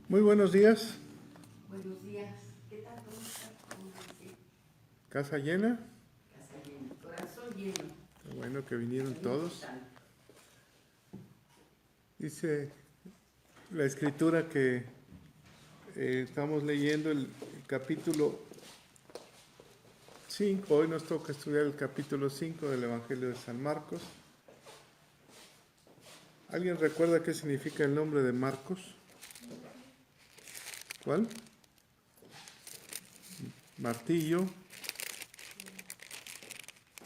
Muy buenos días. Buenos días. ¿Qué tal? ¿Cómo estás? ¿Cómo dice? ¿Casa llena? Casa llena, corazón lleno. Qué bueno que vinieron Muy todos. importante. Dice la escritura que estamos leyendo el capítulo 5. Hoy nos toca estudiar el capítulo 5 del Evangelio de San Marcos. ¿Alguien recuerda qué significa el nombre de Marcos? ¿Cuál? Martillo.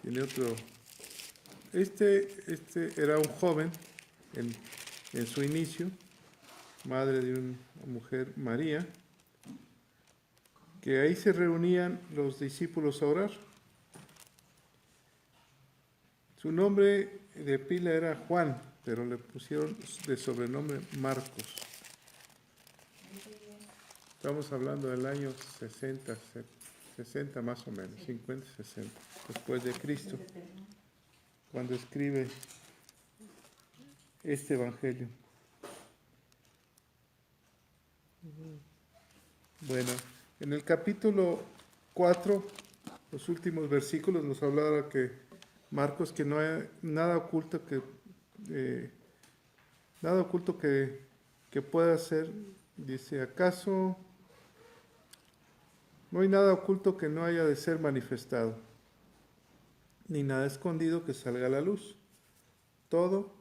Tiene otro. Este era un joven en su inicio, madre de una mujer, María, que ahí se reunían los discípulos a orar. Su nombre de pila era Juan, pero le pusieron de sobrenombre Marcos. Estamos hablando del año 60 más o menos, 50, 60, después de Cristo, cuando escribe este Evangelio. Bueno, en el capítulo 4, los últimos versículos, nos hablaba que Marcos, que no hay nada oculto que pueda ser. Dice, ¿acaso no hay nada oculto que no haya de ser manifestado, ni nada escondido que salga a la luz? Todo,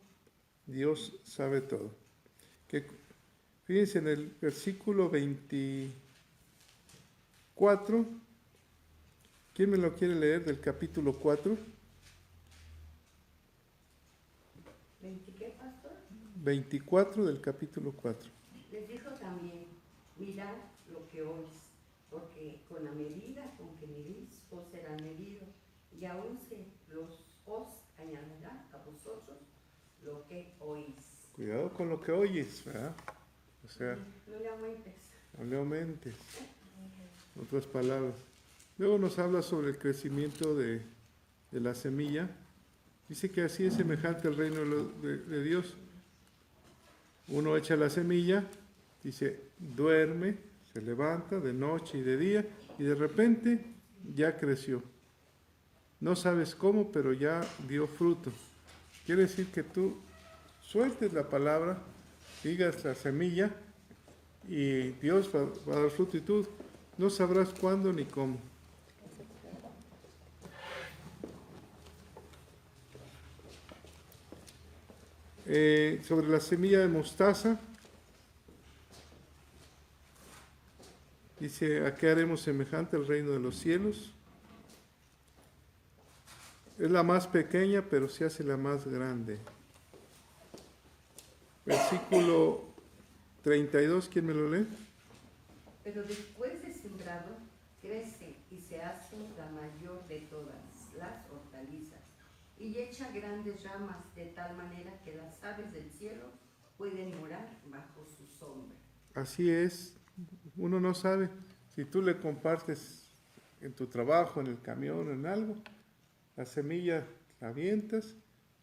Dios sabe todo. Fíjense en el versículo 24, ¿quién me lo quiere leer del capítulo 4? ¿20 qué, pastor? 24 del capítulo 4. Les dijo también, mirad lo que oís, porque con la medida con que medís os será medido, y aún os añadirá a vosotros lo que oís. Cuidado con lo que oyes, ¿verdad? O sea, No le aumentes. no le aumentes. Otras palabras. Luego nos habla sobre el crecimiento de la semilla. Dice que así es semejante al reino de Dios. Uno echa la semilla, dice, duerme, se levanta de noche y de día, y de repente ya creció. No sabes cómo, pero ya dio fruto. Quiere decir que tú sueltes la palabra, digas la semilla, y Dios va a dar fruto, y tú no sabrás cuándo ni cómo. Sobre la semilla de mostaza, dice, ¿a qué haremos semejante al reino de los cielos? Es la más pequeña, pero se hace la más grande. Versículo 32, ¿quién me lo lee? Pero después de sembrado, crece y se hace la mayor de todas las hortalizas, y echa grandes ramas de tal manera que las aves del cielo pueden morar bajo su sombra. Así es, uno no sabe. Si tú le compartes en tu trabajo, en el camión, en algo, la semilla la avientas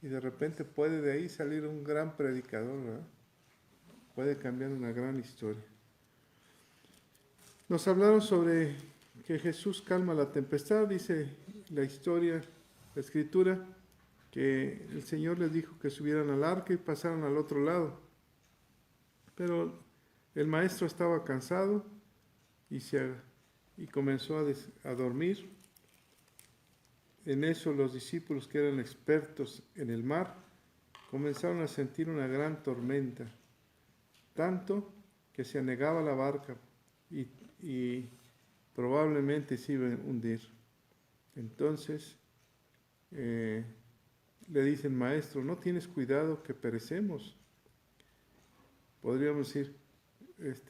y de repente puede de ahí salir un gran predicador, ¿verdad? Puede cambiar una gran historia. Nos hablaron sobre que Jesús calma la tempestad, dice la historia, la escritura, que el Señor les dijo que subieran al arca y pasaran al otro lado. Pero el maestro estaba cansado y comenzó a dormir. En eso los discípulos, que eran expertos en el mar, comenzaron a sentir una gran tormenta, tanto que se anegaba la barca y probablemente se iba a hundir. Entonces le dicen, maestro, ¿no tienes cuidado que perecemos? Podríamos decir,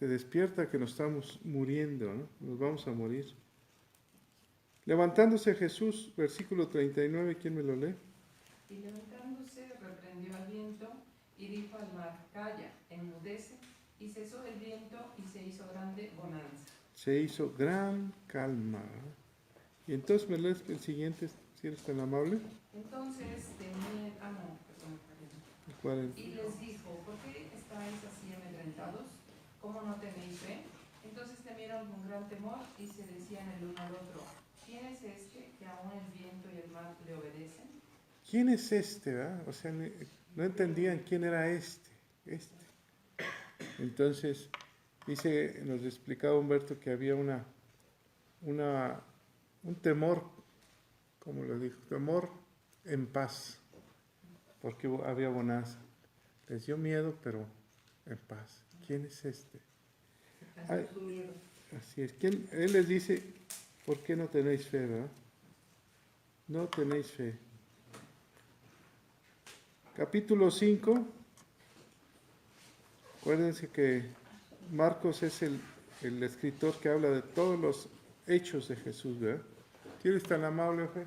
despierta que nos estamos muriendo, ¿no? Nos vamos a morir. Levantándose Jesús, versículo 39, ¿quién me lo lee? Y levantándose, reprendió al viento y dijo al mar, calla, enmudece, y cesó el viento y se hizo grande bonanza. Se hizo gran calma. Y entonces me lees el siguiente, si eres tan amable. Entonces temían, y les dijo, ¿por qué estáis así amedrentados? ¿cómo no tenéis fe? Entonces temieron con gran temor y se decían el uno al otro, ¿quién es este que aún el viento y el mar le obedecen? ¿Quién es este, verdad? O sea, no entendían quién era este. Entonces, nos explicaba Humberto que había un temor, como lo dijo, temor en paz, porque había bonanza. Les dio miedo, pero en paz. ¿Quién es este? Pasó su miedo. Así es. Él les dice, ¿por qué no tenéis fe, verdad? No tenéis fe. Capítulo 5. Acuérdense que Marcos es el escritor que habla de todos los hechos de Jesús, ¿verdad? ¿Quién es tan amable, Oje?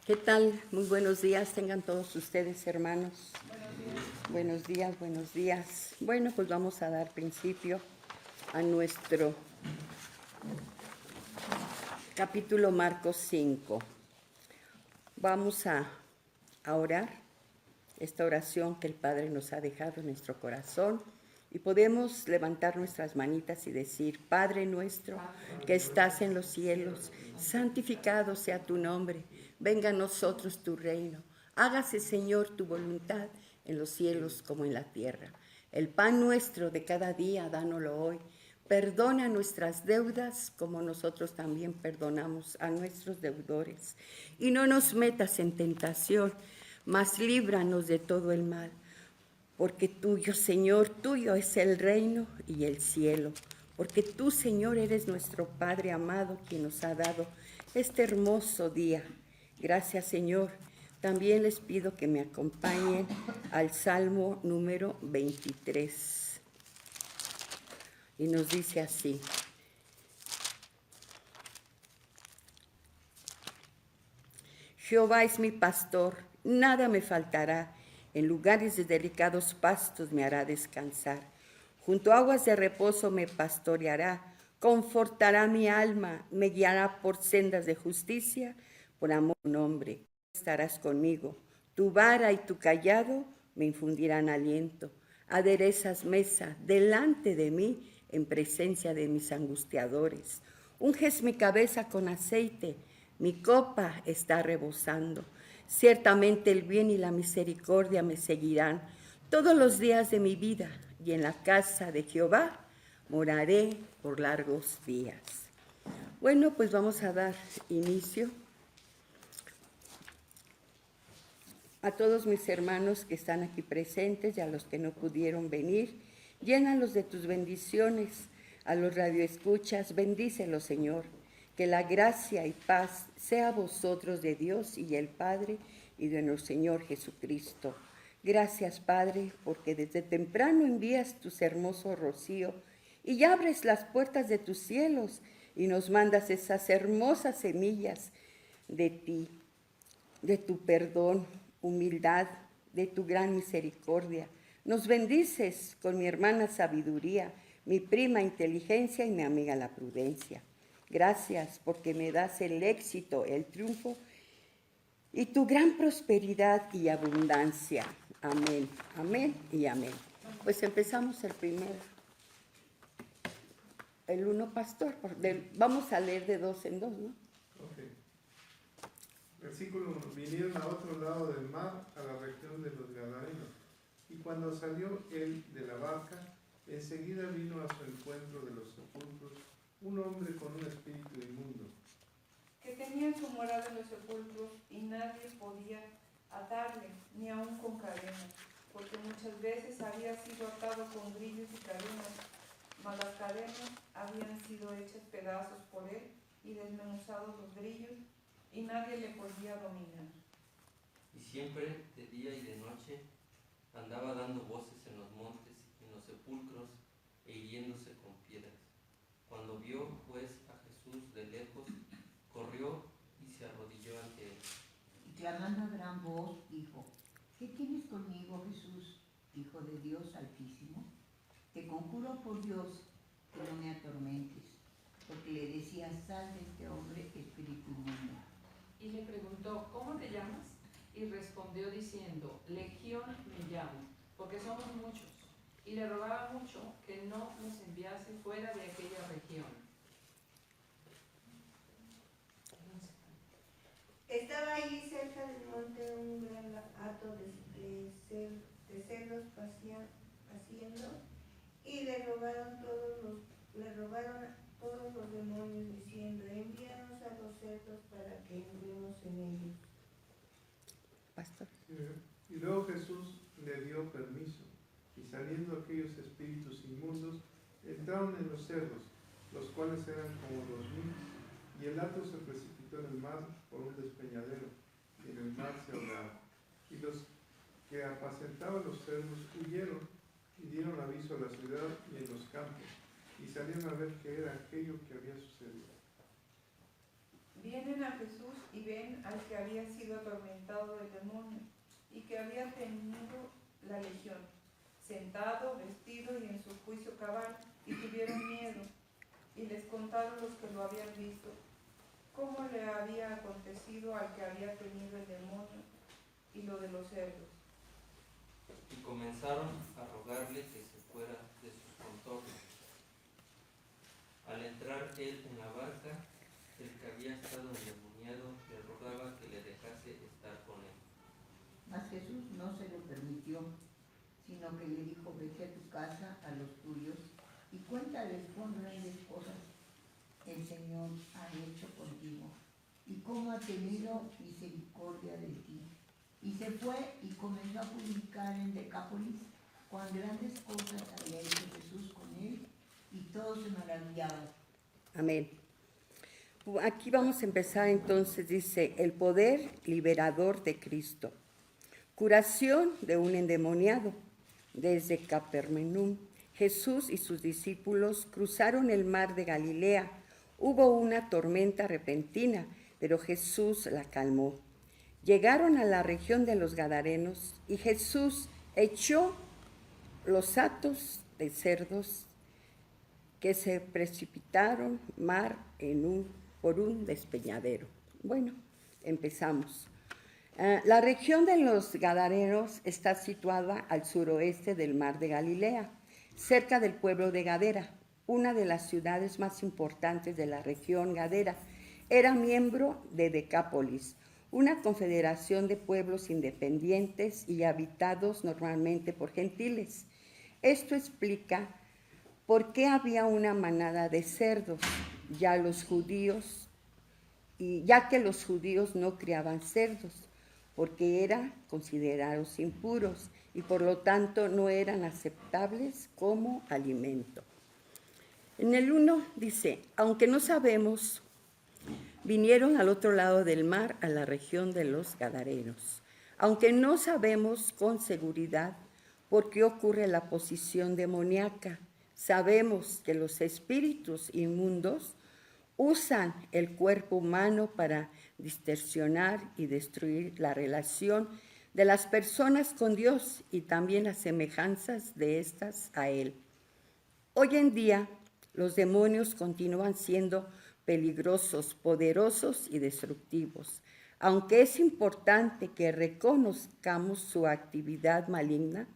¿Qué tal? Muy buenos días, tengan todos ustedes, hermanos. Buenos días, buenos días. Bueno, pues vamos a dar principio a nuestro capítulo Marcos 5. Vamos a orar esta oración que el Padre nos ha dejado en nuestro corazón y podemos levantar nuestras manitas y decir, Padre nuestro que estás en los cielos, santificado sea tu nombre. Venga a nosotros tu reino. Hágase, Señor, tu voluntad en los cielos como en la tierra. El pan nuestro de cada día, dánoslo hoy. Perdona nuestras deudas como nosotros también perdonamos a nuestros deudores. Y no nos metas en tentación, mas líbranos de todo el mal. Porque tuyo, Señor, tuyo es el reino y el cielo. Porque tú, Señor, eres nuestro Padre amado, quien nos ha dado este hermoso día. Gracias, Señor. También les pido que me acompañen al Salmo número 23. Y nos dice así. Jehová es mi pastor, nada me faltará. En lugares de delicados pastos me hará descansar. Junto a aguas de reposo me pastoreará. Confortará mi alma, me guiará por sendas de justicia, por amor a tu nombre. Estarás conmigo. Tu vara y tu cayado me infundirán aliento. Aderezas mesa delante de mí en presencia de mis angustiadores. Unges mi cabeza con aceite, mi copa está rebosando. Ciertamente el bien y la misericordia me seguirán todos los días de mi vida, y en la casa de Jehová moraré por largos días. Bueno, pues vamos a dar inicio. A todos mis hermanos que están aquí presentes y a los que no pudieron venir, llénalos de tus bendiciones. A los radioescuchas, bendícelos, Señor. Que la gracia y paz sea a vosotros de Dios y el Padre y de nuestro Señor Jesucristo. Gracias, Padre, porque desde temprano envías tus hermosos rocío y abres las puertas de tus cielos y nos mandas esas hermosas semillas de ti, de tu perdón, humildad, de tu gran misericordia. Nos bendices con mi hermana sabiduría, mi prima inteligencia y mi amiga la prudencia. Gracias porque me das el éxito, el triunfo y tu gran prosperidad y abundancia. Amén, amén y amén. Pues empezamos el uno pastor. Vamos a leer de dos en dos, ¿no? Okay. Versículo, vinieron a otro lado del mar, a la región de los Gadarenos. Y cuando salió él de la barca, enseguida vino a su encuentro de los sepulcros un hombre con un espíritu inmundo, Que tenía su morada en los sepulcros y nadie podía atarle, ni aun con cadenas, porque muchas veces había sido atado con grillos y cadenas, mas las cadenas habían sido hechas pedazos por él y desmenuzados los grillos, y nadie le podía dominar. Y siempre, de día y de noche, andaba dando voces en los montes y en los sepulcros e hiriéndose con piedras. Cuando vio, pues, a Jesús de lejos, corrió y se arrodilló ante él. Y clamando a gran voz, dijo, ¿qué tienes conmigo, Jesús, Hijo de Dios Altísimo? Te conjuro por Dios que no me atormentes. decía, sal de este hombre, espíritu inmundo. Y le preguntó, ¿cómo te llamas? Y respondió diciendo, Legión me llamo, porque somos muchos. Y le rogaba mucho que no nos enviase fuera de aquella región. Estaba allí cerca del monte un gran hato de cerdos paciendo, y le rogaron todos los demonios diciendo, envíanos a los cerdos para que entremos en ellos. Pastor. Y luego Jesús le dio permiso, y saliendo aquellos espíritus inmundos, entraron en los cerdos, los cuales eran como 2000, y el hato se precipitó en el mar por un despeñadero, y en el mar se ahogaba. Y los que apacentaban los cerdos huyeron, y dieron aviso a la ciudad y en los campos, y salieron a ver qué era aquello que había sucedido. Vienen a Jesús y ven al que había sido atormentado del demonio y que había tenido la legión, sentado, vestido y en su juicio cabal, y tuvieron miedo, y les contaron los que lo habían visto, cómo le había acontecido al que había tenido el demonio y lo de los cerdos. Y comenzaron a rogarle que se fuera de sus contornos. Al entrar él en la barca, el que había estado endemoniado le rogaba que le dejase estar con él. Mas Jesús no se lo permitió, sino que le dijo, vete a tu casa, a los tuyos, y cuéntales cuán grandes cosas el Señor ha hecho contigo, y cómo ha tenido misericordia de ti. Y se fue y comenzó a publicar en Decápolis cuán grandes cosas había hecho Jesús con él, y todos se maravillaban. Amén. Aquí vamos a empezar entonces, dice, el poder liberador de Cristo. Curación de un endemoniado. Desde Capernaum, Jesús y sus discípulos cruzaron el mar de Galilea. Hubo una tormenta repentina, pero Jesús la calmó. Llegaron a la región de los Gadarenos y Jesús echó los hatos de cerdos que se precipitaron por un despeñadero. Bueno, empezamos. La región de los Gadarenos está situada al suroeste del mar de Galilea, cerca del pueblo de Gadara, una de las ciudades más importantes de la región Gadara. Era miembro de Decápolis, una confederación de pueblos independientes y habitados normalmente por gentiles. Esto explica por qué había una manada de cerdos, ya que los judíos no criaban cerdos, porque eran considerados impuros y por lo tanto no eran aceptables como alimento. En el 1 dice, aunque no sabemos, vinieron al otro lado del mar, a la región de los Gadarenos. Aunque no sabemos con seguridad por qué ocurre la posesión demoníaca, sabemos que los espíritus inmundos usan el cuerpo humano para distorsionar y destruir la relación de las personas con Dios y también las semejanzas de estas a Él. Hoy en día, los demonios continúan siendo peligrosos, poderosos y destructivos. Aunque es importante que reconozcamos su actividad maligna,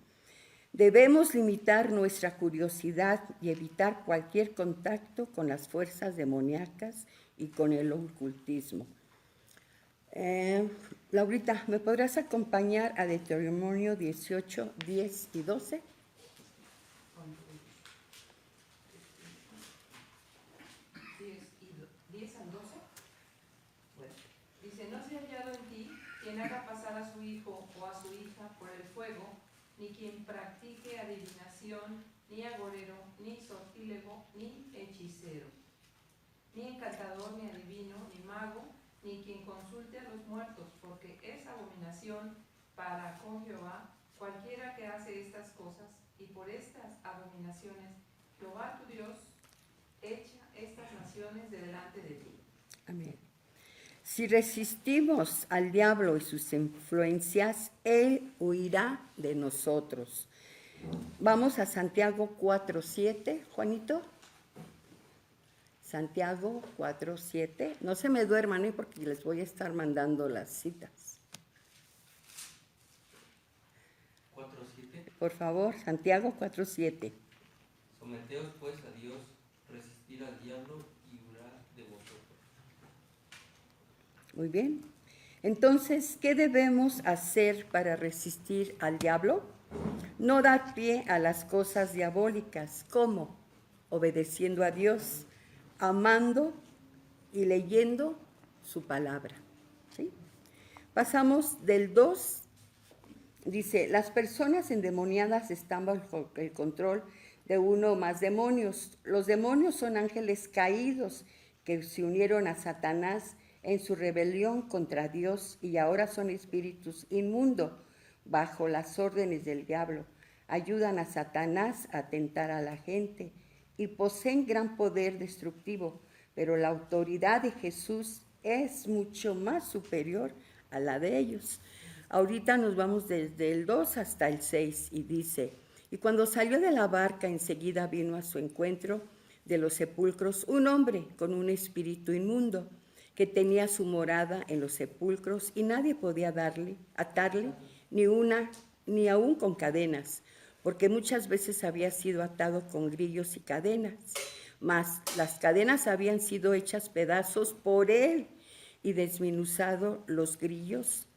debemos limitar nuestra curiosidad y evitar cualquier contacto con las fuerzas demoníacas y con el ocultismo. Laurita, ¿me podrás acompañar a Deuteronomio 18, 10 y 12? 10 al 12. Dice, no se ha hallado en ti quien haga pasar a su hijo o a su hija por el fuego, ni quien practique adivinación, ni agorero, ni sortílego, ni hechicero, ni encantador, ni adivino, ni mago, ni quien consulte a los muertos, porque es abominación para con Jehová cualquiera que hace estas cosas, y por estas abominaciones Jehová tu Dios echa estas naciones de delante de ti. Amén. Si resistimos al diablo y sus influencias, él huirá de nosotros. Vamos a Santiago 4:7, Juanito. Santiago 4:7. No se me duerman, porque les voy a estar mandando las citas. 4:7. Por favor, Santiago 4:7. Someteos pues a Dios, resistir al diablo y huirá de vosotros. Muy bien. Entonces, ¿qué debemos hacer para resistir al diablo? No dar pie a las cosas diabólicas. ¿Cómo? Obedeciendo a Dios, amando y leyendo su palabra. ¿Sí? Pasamos del 2. Dice, las personas endemoniadas están bajo el control de uno o más demonios. Los demonios son ángeles caídos que se unieron a Satanás en su rebelión contra Dios y ahora son espíritus inmundos bajo las órdenes del diablo. Ayudan a Satanás a tentar a la gente y poseen gran poder destructivo, pero la autoridad de Jesús es mucho más superior a la de ellos. Ahorita nos vamos desde el 2 hasta el 6 y dice, y cuando salió de la barca enseguida vino a su encuentro de los sepulcros un hombre con un espíritu inmundo que tenía su morada en los sepulcros y nadie podía atarle ni aún con cadenas, porque muchas veces había sido atado con grillos y cadenas, mas las cadenas habían sido hechas pedazos por él y desmenuzado los grillos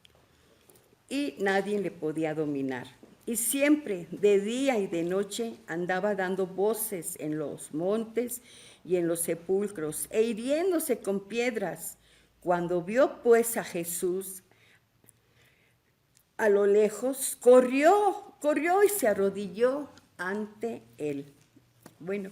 y nadie le podía dominar. Y siempre, de día y de noche, andaba dando voces en los montes y en los sepulcros, e hiriéndose con piedras. Cuando vio pues a Jesús a lo lejos, corrió y se arrodilló ante él. Bueno,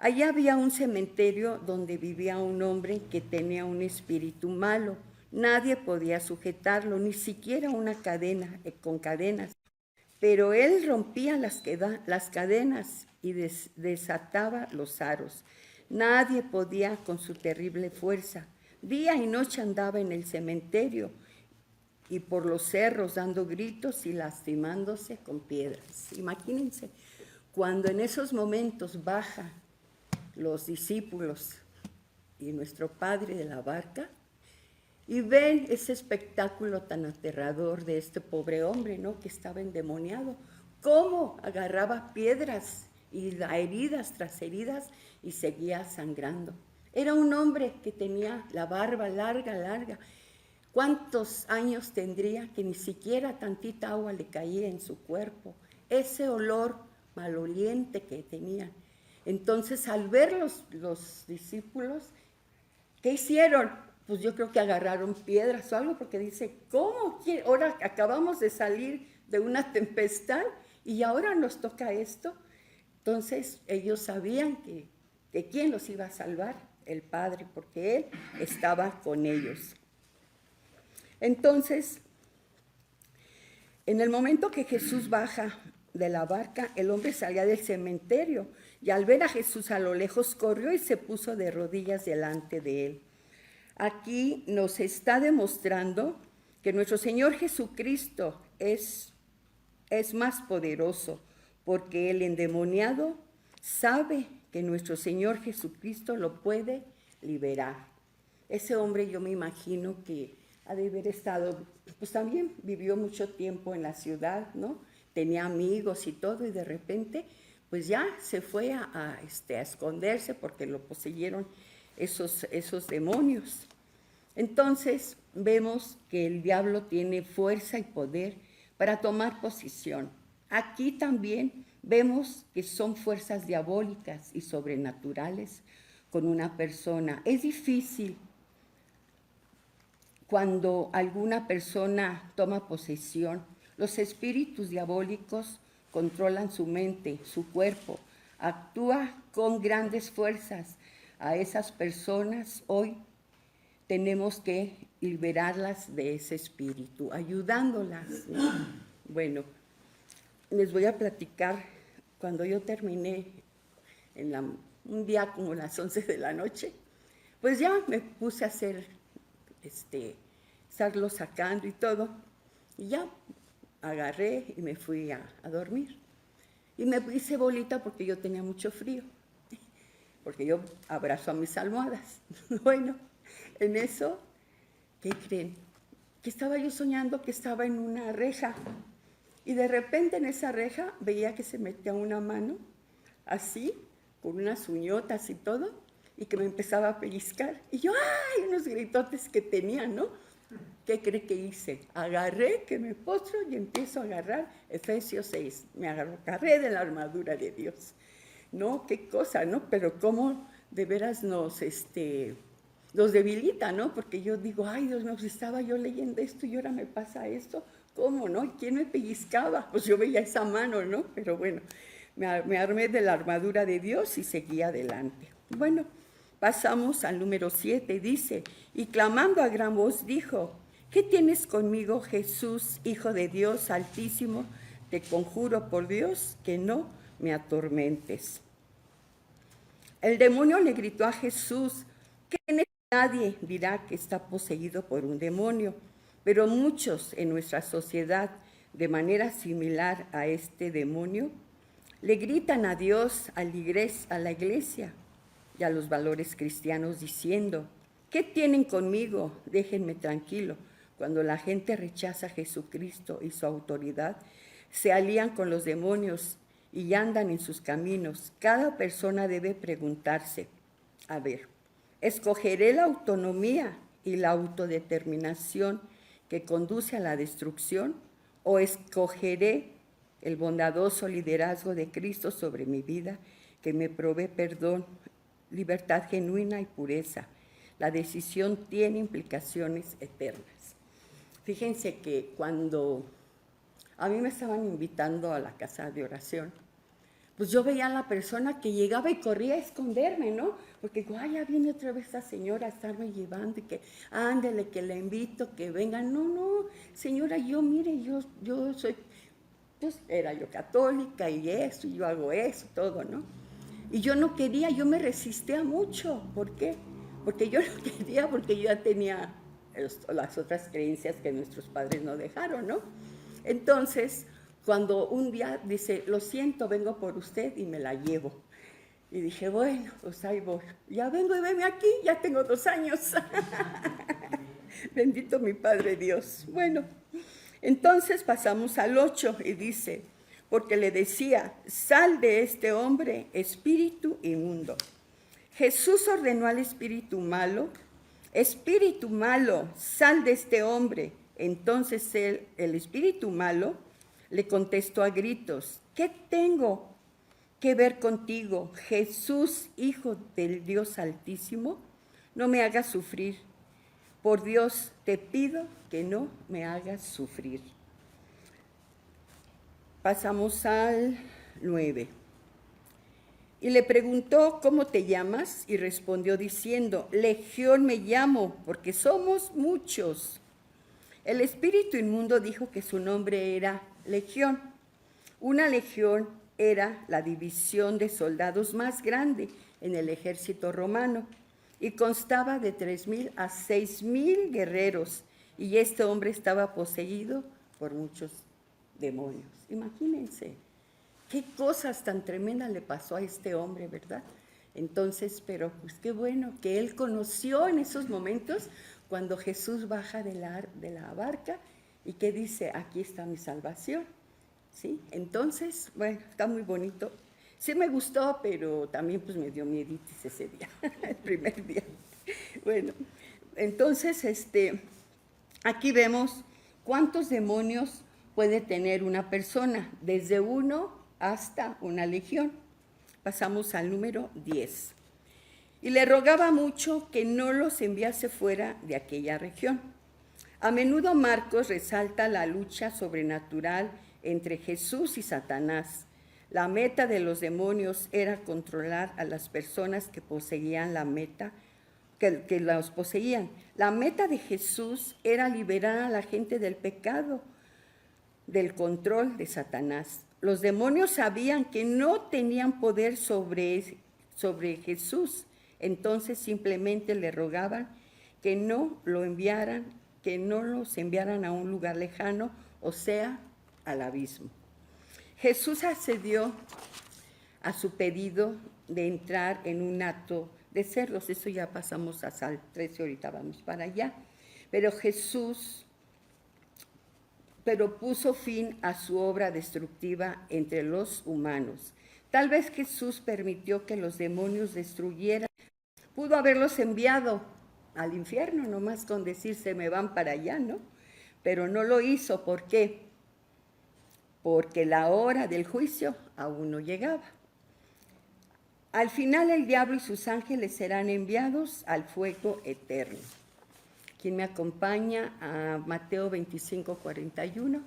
allá había un cementerio donde vivía un hombre que tenía un espíritu malo. Nadie podía sujetarlo, ni siquiera una cadena con cadenas. Pero él rompía las cadenas y desataba los aros. Nadie podía con su terrible fuerza. Día y noche andaba en el cementerio y por los cerros dando gritos y lastimándose con piedras. Imagínense, cuando en esos momentos bajan los discípulos y nuestro padre de la barca, y ven ese espectáculo tan aterrador de este pobre hombre, ¿no?, que estaba endemoniado, cómo agarraba piedras y heridas tras heridas y seguía sangrando. Era un hombre que tenía la barba larga. ¿Cuántos años tendría que ni siquiera tantita agua le caía en su cuerpo? Ese olor maloliente que tenía. Entonces, al ver los discípulos, ¿qué hicieron? Pues yo creo que agarraron piedras o algo, porque dice, ¿cómo? Ahora acabamos de salir de una tempestad y ahora nos toca esto. Entonces ellos sabían que quién los iba a salvar, el Padre, porque Él estaba con ellos. Entonces, en el momento que Jesús baja de la barca, el hombre salía del cementerio y al ver a Jesús a lo lejos corrió y se puso de rodillas delante de él. Aquí nos está demostrando que nuestro Señor Jesucristo es más poderoso, porque el endemoniado sabe que nuestro Señor Jesucristo lo puede liberar. Ese hombre, yo me imagino que ha de haber estado, pues también vivió mucho tiempo en la ciudad, ¿no? Tenía amigos y todo, y de repente pues ya se fue a esconderse porque lo poseyeron esos demonios. Entonces vemos que el diablo tiene fuerza y poder para tomar posición. Aquí también vemos que son fuerzas diabólicas y sobrenaturales con una persona. Es difícil cuando alguna persona toma posesión. Los espíritus diabólicos controlan su mente, su cuerpo, actúa con grandes fuerzas. A esas personas hoy tenemos que liberarlas de ese espíritu, ayudándolas, ¿no? Bueno, les voy a platicar, cuando yo terminé un día como las 11 de la noche, pues ya me puse a hacer, estarlo sacando y todo, y ya agarré y me fui a dormir. Y me hice bolita porque yo tenía mucho frío. porque yo abrazo a mis almohadas. Bueno, en eso, ¿qué creen? Que estaba yo soñando que estaba en una reja, y de repente en esa reja veía que se metía una mano, así, con unas uñotas y todo, y que me empezaba a pellizcar. Y yo, ¡ay! Unos gritotes que tenía, ¿no? ¿Qué cree que hice? Agarré, que me postro y empiezo a agarrar Efesios 6. Me agarré de la armadura de Dios. No, qué cosa, ¿no? Pero cómo de veras nos debilita, ¿no? Porque yo digo, ay, Dios mío, pues estaba yo leyendo esto y ahora me pasa esto. ¿Cómo, no? ¿Y quién me pellizcaba? Pues yo veía esa mano, ¿no? Pero bueno, me armé de la armadura de Dios y seguí adelante. Bueno, pasamos al número 7, dice, y clamando a gran voz dijo, ¿qué tienes conmigo, Jesús, Hijo de Dios Altísimo? Te conjuro por Dios que no me atormentes. El demonio le gritó a Jesús, que nadie dirá que está poseído por un demonio, pero muchos en nuestra sociedad, de manera similar a este demonio, le gritan a Dios, a la iglesia y a los valores cristianos diciendo, ¿qué tienen conmigo? Déjenme tranquilo. Cuando la gente rechaza a Jesucristo y su autoridad, se alían con los demonios y andan en sus caminos. Cada persona debe preguntarse, a ver, ¿escogeré la autonomía y la autodeterminación que conduce a la destrucción o escogeré el bondadoso liderazgo de Cristo sobre mi vida que me provee perdón, libertad genuina y pureza? La decisión tiene implicaciones eternas. Fíjense que cuando a mí me estaban invitando a la casa de oración, pues yo veía a la persona que llegaba y corría a esconderme, ¿no? Porque digo, ay, ya viene otra vez esta señora a estarme llevando y que, ándele, que la invito, que venga. No, señora, mire, yo soy, pues era yo católica y eso, y yo hago eso, todo, ¿no? Y yo no quería, yo me resistía mucho. ¿Por qué? Porque yo no quería, porque yo ya tenía las otras creencias que nuestros padres no dejaron, ¿no? Entonces, cuando un día dice, lo siento, vengo por usted y me la llevo. Y dije, bueno, pues ahí voy. Ya vengo y veme aquí, ya tengo 2 años. Bendito mi Padre Dios. Bueno, entonces pasamos al 8 y dice, porque le decía, sal de este hombre, espíritu inmundo. Jesús ordenó al espíritu malo, sal de este hombre. Entonces el espíritu malo le contestó a gritos, ¿qué tengo que ver contigo, Jesús, Hijo del Dios Altísimo? No me hagas sufrir. Por Dios, te pido que no me hagas sufrir. Pasamos al 9. Y le preguntó, ¿cómo te llamas? Y respondió diciendo, Legión me llamo, porque somos muchos. El espíritu inmundo dijo que su nombre era Legión. Una legión era la división de soldados más grande en el ejército romano y constaba de 3,000 a 6,000 guerreros, y este hombre estaba poseído por muchos demonios. Imagínense, qué cosas tan tremendas le pasó a este hombre, ¿verdad? Entonces, pero pues qué bueno que él conoció en esos momentos cuando Jesús baja de la barca y que dice, aquí está mi salvación, ¿sí? Entonces, bueno, está muy bonito. Sí me gustó, pero también pues me dio mieditis ese día, el primer día. Bueno, entonces, aquí vemos cuántos demonios puede tener una persona, desde 1 hasta una legión. Pasamos al número 10. Y le rogaba mucho que no los enviase fuera de aquella región. A menudo Marcos resalta la lucha sobrenatural entre Jesús y Satanás. La meta de los demonios era controlar a las personas que poseían que los poseían. La meta de Jesús era liberar a la gente del pecado, del control de Satanás. Los demonios sabían que no tenían poder sobre Jesús. Entonces simplemente le rogaban que no los enviaran a un lugar lejano, o sea, al abismo. Jesús accedió a su pedido de entrar en un hato de cerdos. Eso ya pasamos hasta el 13, ahorita vamos para allá. Pero puso fin a su obra destructiva entre los humanos. Tal vez Jesús permitió que los demonios destruyeran. Pudo haberlos enviado al infierno, nomás con decir se me van para allá, ¿no? Pero no lo hizo. ¿Por qué? Porque la hora del juicio aún no llegaba. Al final el diablo y sus ángeles serán enviados al fuego eterno. ¿Quién me acompaña a Mateo 25, 41?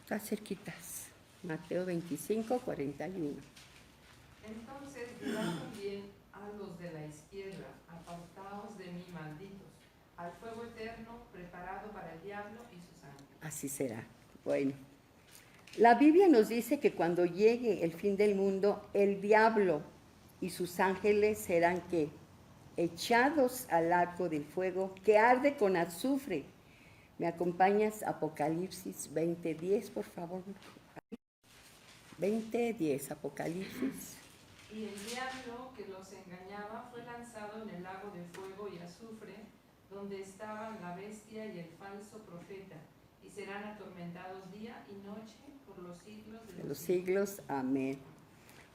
Está cerquitas. Mateo 25, 41. Entonces dirá también a los de la izquierda: apartaos de mí, malditos, al fuego eterno preparado para el diablo y sus ángeles. Así será. Bueno, la Biblia nos dice que cuando llegue el fin del mundo, el diablo y sus ángeles serán ¿qué? Echados al lago del fuego que arde con azufre. ¿Me acompañas? Apocalipsis 20:10, por favor. 20:10, Apocalipsis. Y el diablo que los engañaba fue lanzado en el lago de fuego y azufre, donde estaban la bestia y el falso profeta, y serán atormentados día y noche por los siglos de los siglos. Amén.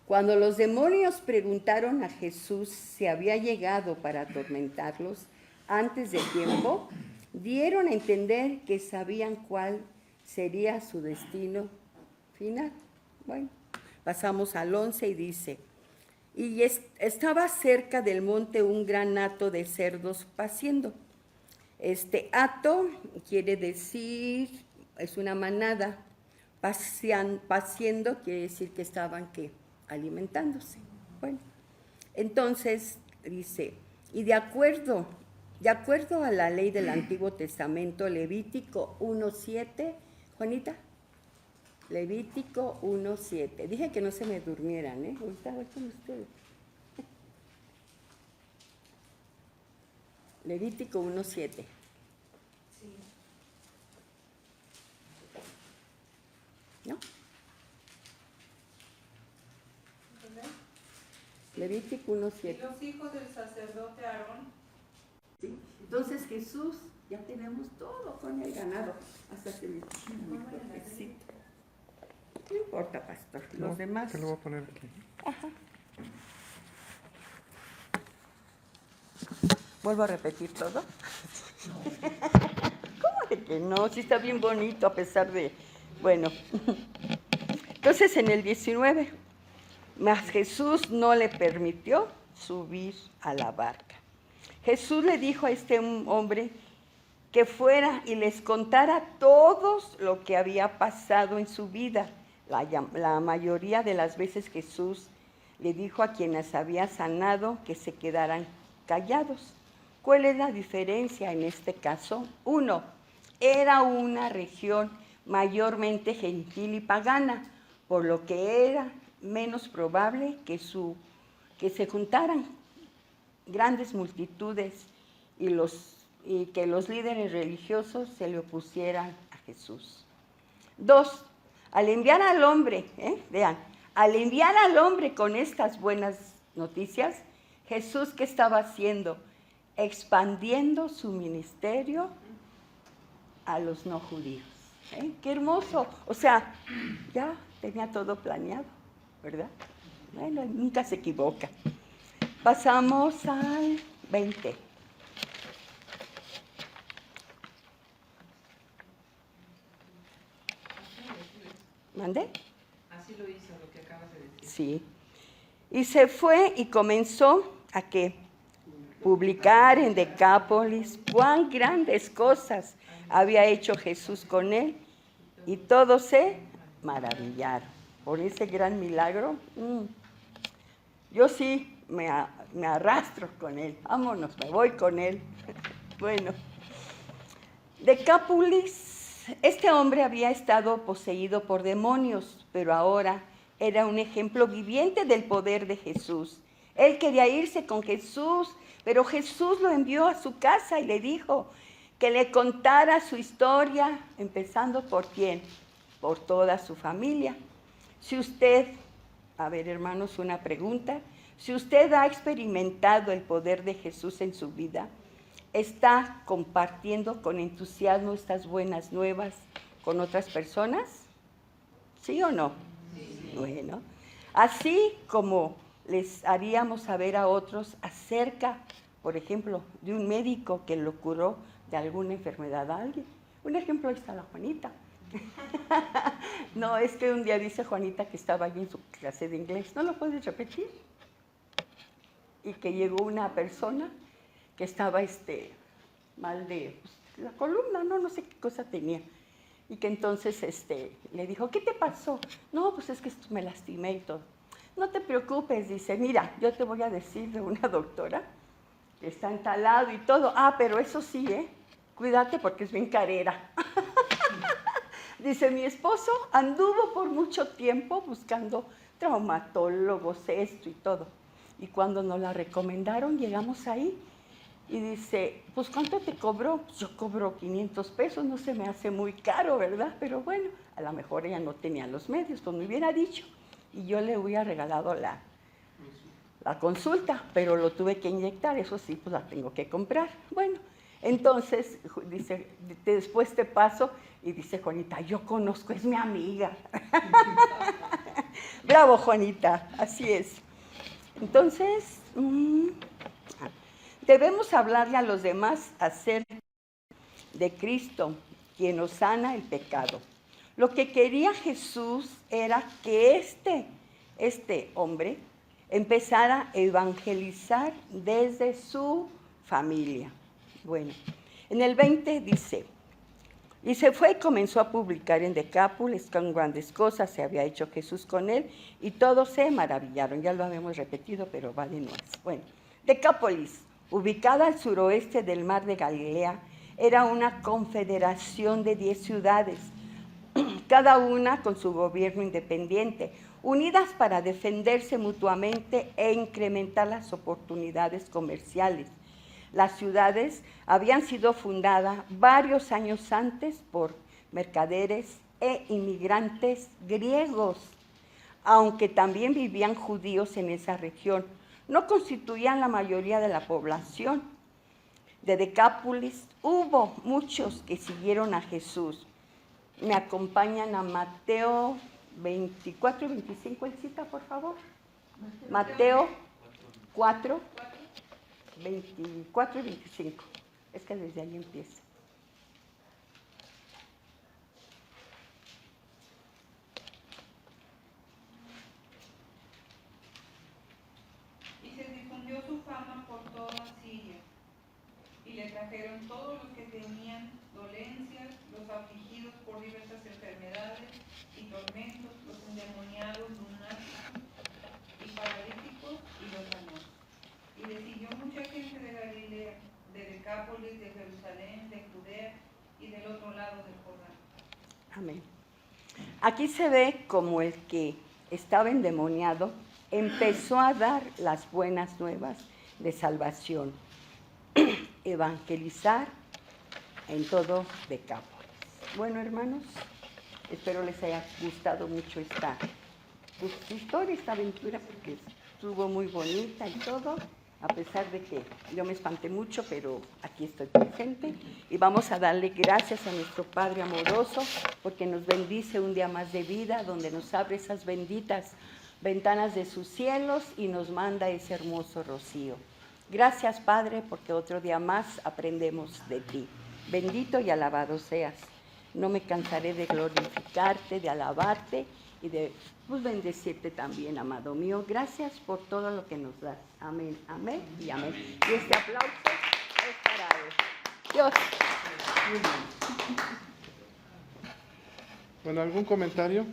Cuando los demonios preguntaron a Jesús si había llegado para atormentarlos antes del tiempo, dieron a entender que sabían cuál sería su destino final. Bueno, pasamos al 11 y dice: y estaba cerca del monte un gran hato de cerdos paciendo. Este hato quiere decir, es una manada. Paciendo quiere decir que estaban ¿qué? Alimentándose. Bueno, entonces dice, y de acuerdo a la ley del Antiguo Testamento, Levítico 1:7, Juanita, Levítico 1:7. Dije que no se me durmieran, ¿eh? Ahorita voy con ustedes. Levítico 1:7. Sí. ¿No? Levítico 1:7. Y los hijos del sacerdote Aarón. Sí. Entonces Jesús, ya tenemos todo con el ganado. Hasta se le china mi cuerpecito. No importa, pastor. Los demás. Te lo voy a poner aquí. Ajá. ¿Vuelvo a repetir todo? ¿Cómo de que no? Sí está bien bonito a pesar de... Bueno, entonces en el 19, mas Jesús no le permitió subir a la barca. Jesús le dijo a este hombre que fuera y les contara todos lo que había pasado en su vida. La mayoría de las veces Jesús le dijo a quienes había sanado que se quedaran callados. ¿Cuál es la diferencia en este caso? 1, era una región mayormente gentil y pagana, por lo que era menos probable que se juntaran grandes multitudes y que los líderes religiosos se le opusieran a Jesús. 2, al enviar al hombre, al enviar al hombre con estas buenas noticias, Jesús, ¿qué estaba haciendo? Expandiendo su ministerio a los no judíos. ¡Qué hermoso! O sea, ya tenía todo planeado, ¿verdad? Bueno, nunca se equivoca. Pasamos al 20. ¿Mandé? Así lo hizo, lo que acabas de decir. Sí. Y se fue y comenzó a ¿qué? Publicar en Decápolis cuán grandes cosas había hecho Jesús con él, y todos se maravillaron por ese gran milagro. Yo sí me arrastro con él, vámonos, me voy con él. Bueno, Decápolis, este hombre había estado poseído por demonios, pero ahora era un ejemplo viviente del poder de Jesús. Él quería irse con Jesús, pero Jesús lo envió a su casa y le dijo que le contara su historia, empezando por quién, por toda su familia. Si usted, a ver hermanos, una pregunta, si usted ha experimentado el poder de Jesús en su vida, ¿está compartiendo con entusiasmo estas buenas nuevas con otras personas? ¿Sí o no? Sí. Bueno, así como les haríamos saber a otros acerca, por ejemplo, de un médico que lo curó de alguna enfermedad a alguien. Un ejemplo, ahí está la Juanita. No, es que un día dice Juanita que estaba allí en su clase de inglés. ¿No lo puedes repetir? Y que llegó una persona que estaba mal de la columna, no sé qué cosa tenía. Y que entonces le dijo, ¿qué te pasó? No, pues es que me lastimé y todo. No te preocupes, dice, mira, yo te voy a decir de una doctora que está en tal lado y todo. Ah, pero eso sí, cuídate porque es bien carera. Dice, mi esposo anduvo por mucho tiempo buscando traumatólogos, esto y todo. Y cuando nos la recomendaron, llegamos ahí y dice, pues ¿cuánto te cobró? Pues yo cobro 500 pesos, no se me hace muy caro, ¿verdad? Pero bueno, a lo mejor ella no tenía los medios, pues me hubiera dicho. Y yo le hubiera regalado la consulta, pero lo tuve que inyectar, eso sí, pues la tengo que comprar. Bueno, entonces, dice, después te paso, y dice Juanita, yo conozco, es mi amiga. Bravo, Juanita, así es. Entonces, debemos hablarle a los demás acerca de Cristo, quien nos sana el pecado. Lo que quería Jesús era que este hombre empezara a evangelizar desde su familia. Bueno, en el 20 dice, y se fue y comenzó a publicar en Decápolis con grandes cosas se había hecho Jesús con él, y todos se maravillaron. Ya lo habíamos repetido, pero va de nuevo. Bueno, Decápolis, ubicada al suroeste del mar de Galilea, era una confederación de 10 ciudades, cada una con su gobierno independiente, unidas para defenderse mutuamente e incrementar las oportunidades comerciales. Las ciudades habían sido fundadas varios años antes por mercaderes e inmigrantes griegos, aunque también vivían judíos en esa región. No constituían la mayoría de la población de Decápolis. Hubo muchos que siguieron a Jesús. Me acompañan a Mateo 24 y 25 en cita, por favor. Mateo 4, 24 y 25. Es que desde ahí empieza. Y se difundió su fama por toda Siria. Y le trajeron todos los que tenían dolencias, los afligidos por diversas enfermedades y tormentos, los endemoniados, lunáticos y paralíticos, y los sanó. Y le siguió mucha gente de Galilea, de Decápolis, de Jerusalén, de Judea y del otro lado del Jordán. Amén. Aquí se ve como el que estaba endemoniado empezó a dar las buenas nuevas de salvación, evangelizar en todo Decápolis. Bueno, hermanos, espero les haya gustado mucho esta historia, esta aventura, porque estuvo muy bonita y todo, a pesar de que yo me espanté mucho, pero aquí estoy presente. Y vamos a darle gracias a nuestro Padre amoroso, porque nos bendice un día más de vida, donde nos abre esas benditas ventanas de sus cielos y nos manda ese hermoso rocío. Gracias, Padre, porque otro día más aprendemos de ti. Bendito y alabado seas. No me cansaré de glorificarte, de alabarte y de bendecirte también, amado mío. Gracias por todo lo que nos das. Amén, amén y amén. Y este aplauso es para él. Dios. Bueno, ¿algún comentario?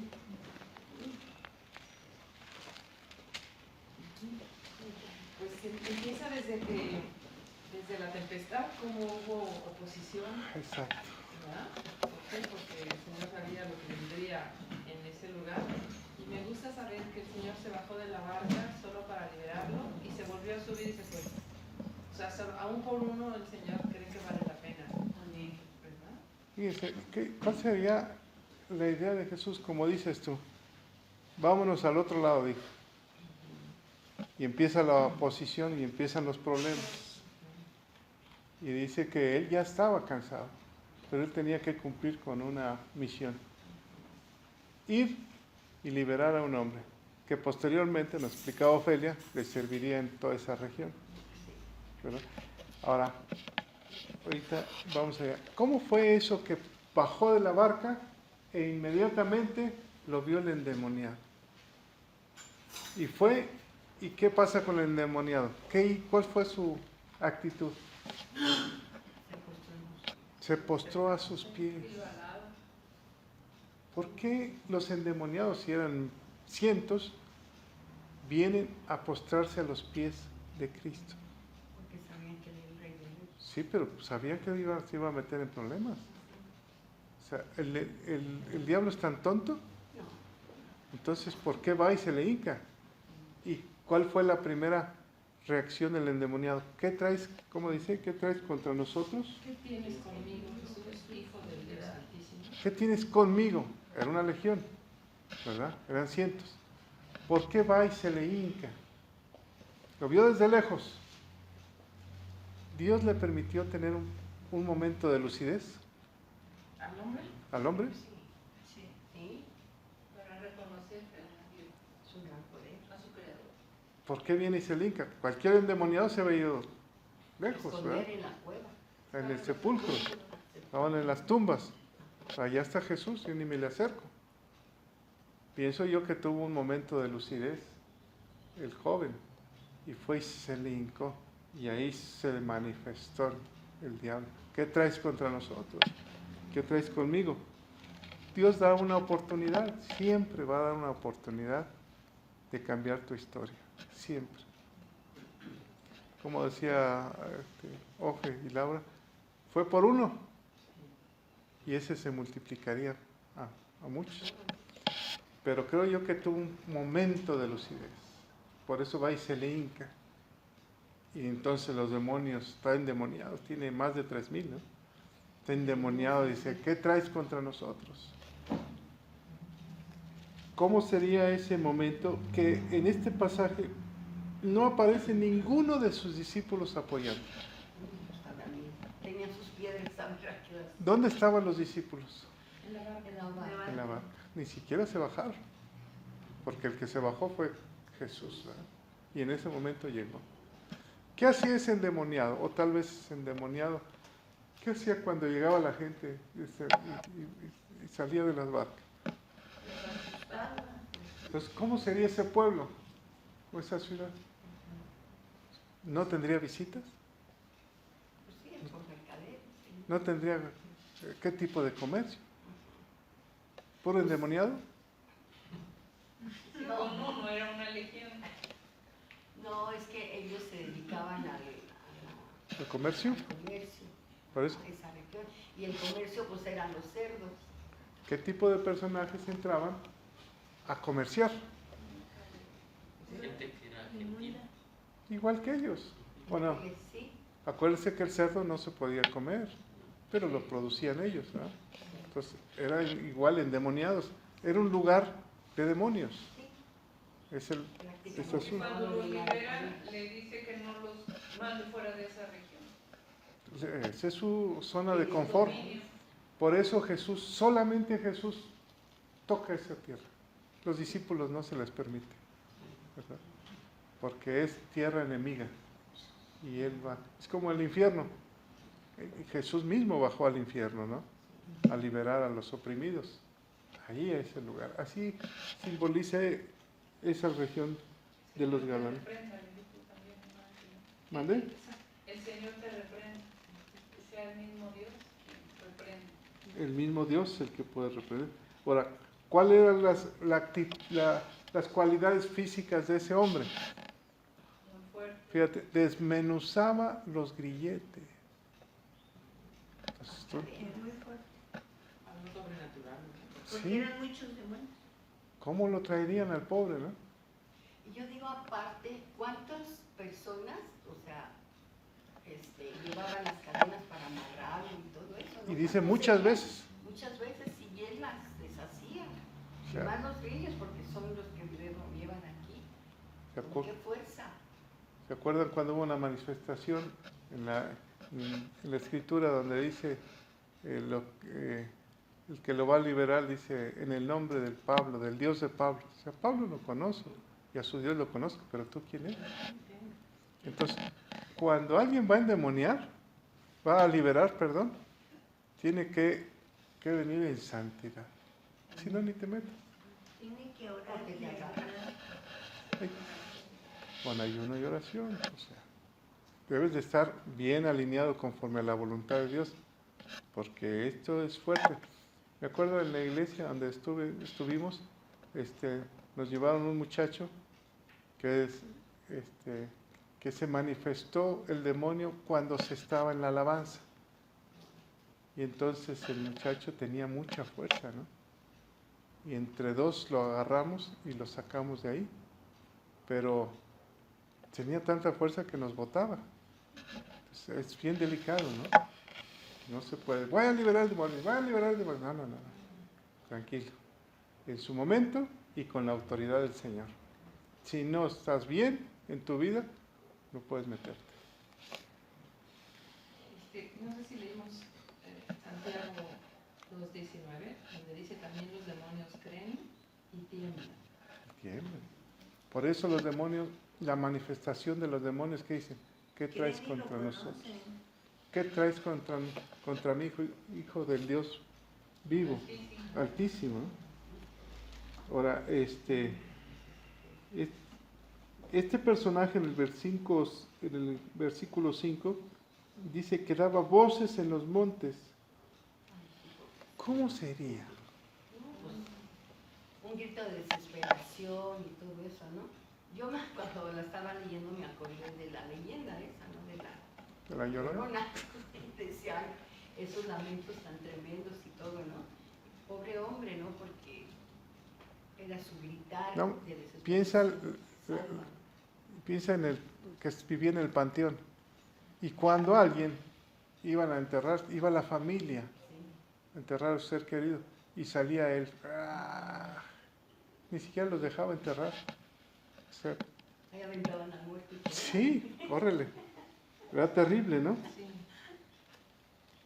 Pues empieza desde la tempestad, como hubo oposición. Exacto. ¿Verdad? ¿Por qué? Porque el Señor sabía lo que vendría en ese lugar. Y me gusta saber que el Señor se bajó de la barca solo para liberarlo y se volvió a subir y se fue. O sea, aún por uno el Señor cree que vale la pena. Fíjense, ¿cuál sería la idea de Jesús? Como dices tú, vámonos al otro lado, dijo. Y empieza la oposición y empiezan los problemas. Y dice que él ya estaba cansado, pero él tenía que cumplir con una misión. Ir y liberar a un hombre, que posteriormente, nos explicaba Ofelia, le serviría en toda esa región. ¿Verdad? Ahora, ahorita vamos allá. ¿Cómo fue eso que bajó de la barca e inmediatamente lo vio el endemoniado? Y fue, ¿y qué pasa con el endemoniado? ¿Cuál fue su actitud? Se postró a sus pies. ¿Por qué los endemoniados, si eran cientos, vienen a postrarse a los pies de Cristo? Porque sabían que era el rey de ellos. Sí, pero sabían que se iba a meter en problemas. O sea, ¿el diablo es tan tonto? No. Entonces, ¿por qué va y se le hinca? ¿Y cuál fue la primera reacción del endemoniado? ¿Qué traes, cómo dice, qué traes contra nosotros? ¿Qué tienes conmigo, Jesús, Hijo del Dios Altísimo? ¿Qué tienes conmigo? Era una legión, ¿verdad? Eran cientos. ¿Por qué va y se le hinca? Lo vio desde lejos. Dios le permitió tener un momento de lucidez ¿Al hombre? al hombre. Sí. Sí. Para reconocer a Es un gran poder. su creador. ¿Por qué viene y se le hinca? Cualquier endemoniado se había ido lejos, Esconder ¿verdad? en la cueva. En el sepulcro, estaban en las tumbas. Allá está Jesús, yo ni me le acerco. Pienso yo que tuvo un momento de lucidez, el joven, y fue y se le hincó, y ahí se le manifestó el diablo. ¿Qué traes contra nosotros? ¿Qué traes conmigo? Dios da una oportunidad, siempre va a dar una oportunidad de cambiar tu historia, siempre. Como decía Oje y Laura, fue por uno, y ese se multiplicaría a muchos. Pero creo yo que tuvo un momento de lucidez. Por eso va y se le hinca. Y entonces los demonios, está endemoniado, tiene más de 3,000, ¿no? Está endemoniado, dice, ¿qué traes contra nosotros? ¿Cómo sería ese momento que en este pasaje no aparece ninguno de sus discípulos apoyando? Tenían sus piedras abrazadas. ¿Dónde estaban los discípulos? En la barca. En la barca. Ni siquiera se bajaron, porque el que se bajó fue Jesús, ¿verdad? Y en ese momento llegó. ¿Qué hacía ese endemoniado? O tal vez ese endemoniado, ¿qué hacía cuando llegaba la gente y salía de las barcas? Entonces, ¿cómo sería ese pueblo o esa ciudad? ¿No tendría visitas? Pues sí, son mercaderes. Sí. ¿No tendría qué tipo de comercio? ¿Puro endemoniado? No era una legión. No, es que ellos se dedicaban ¿El comercio? al comercio, Por eso, a esa región. Y el comercio pues eran los cerdos. ¿qué tipo de personajes entraban a comerciar? Gente que era argentina. Igual que ellos. Bueno, Sí, acuérdense que el cerdo no se podía comer, pero lo producían ellos, ¿no? Entonces, eran igual endemoniados. Era un lugar de demonios. Es el prácticamente. asunto. Cuando los liberan, le dice que no los mande fuera de esa región. Esa es su zona de confort. Por eso Jesús, solamente Jesús, toca esa tierra. Los discípulos no se les permite, ¿verdad? Porque es tierra enemiga. Y Él va. Es como el infierno. Jesús mismo bajó al infierno, ¿no? A liberar a los oprimidos. Ahí es el lugar. Así simboliza esa región de los Galanes. ¿Mande? El Señor te reprende, que sea el mismo Dios que reprende. El mismo Dios es el que puede reprender. Ahora, ¿cuáles eran las cualidades físicas de ese hombre? Muy fuerte. Fíjate, desmenuzaba los grilletes. Entonces, Es muy fuerte. Algo sobrenatural. Porque sí, eran muchos demonios. ¿cómo lo traerían al pobre, no? Y yo digo aparte, ¿cuántas personas, o sea, llevaban las cadenas para amarrarlo y todo eso, ¿no? Y dice Cuando muchas seguían, veces. muchas veces, y él las deshacía. O Y sea, más los grillos, porque son los que luego llevan aquí. ¿Con qué fuerza? ¿Se acuerdan cuando hubo una manifestación en la escritura donde dice el que lo va a liberar, dice en el nombre del Pablo, del Dios de Pablo? O sea, Pablo lo conoce y a su Dios lo conoce, pero ¿tú quién eres? Entonces, cuando alguien va a endemoniar, va a liberar, perdón, tiene que venir en santidad. Si no, ni te metas. Tiene que orar Porque y te ayunar. Con ayuno y oración. O sea, debes de estar bien alineado conforme a la voluntad de Dios, porque esto es fuerte. Me acuerdo en la iglesia donde estuvimos, nos llevaron un muchacho que se manifestó el demonio cuando se estaba en la alabanza. Y entonces el muchacho tenía mucha fuerza, ¿no? Y entre dos lo agarramos y lo sacamos de ahí. Pero tenía tanta fuerza que nos botaba. Entonces, es bien delicado, ¿no? No se puede. Voy a liberar el demonio, voy a liberar el demonio. No. Tranquilo. En su momento y con la autoridad del Señor. Si no estás bien en tu vida, no puedes meterte. No sé si leímos Santiago 2:19, donde dice también los demonios creen y tiemblan. Tiemblan. Por eso los demonios, la manifestación de los demonios, ¿qué dicen? ¿Qué traes Creen y lo contra nosotros? conocen. ¿Qué traes contra mi hijo del Dios vivo? Altísimo. Ahora, este personaje en el versículo 5 dice que daba voces en los montes. ¿Cómo sería? Un grito de desesperación y todo eso, ¿no? Yo cuando la estaba leyendo me acordé de la leyenda esa, ¿no? ¿De la Llorona? Llorona. Decía, "Ay, esos lamentos tan tremendos y todo, ¿no? Pobre hombre, ¿no? Porque era su gritar No, de desesperación. piensa en el que vivía en el panteón. Y cuando alguien iban a enterrar, iba la familia a enterrar a su ser querido. Y salía él. ¡Ah! Ni siquiera los dejaba enterrar. O sea, Ahí aventaban al muerto. sí, córrele. Era terrible, ¿no? Sí.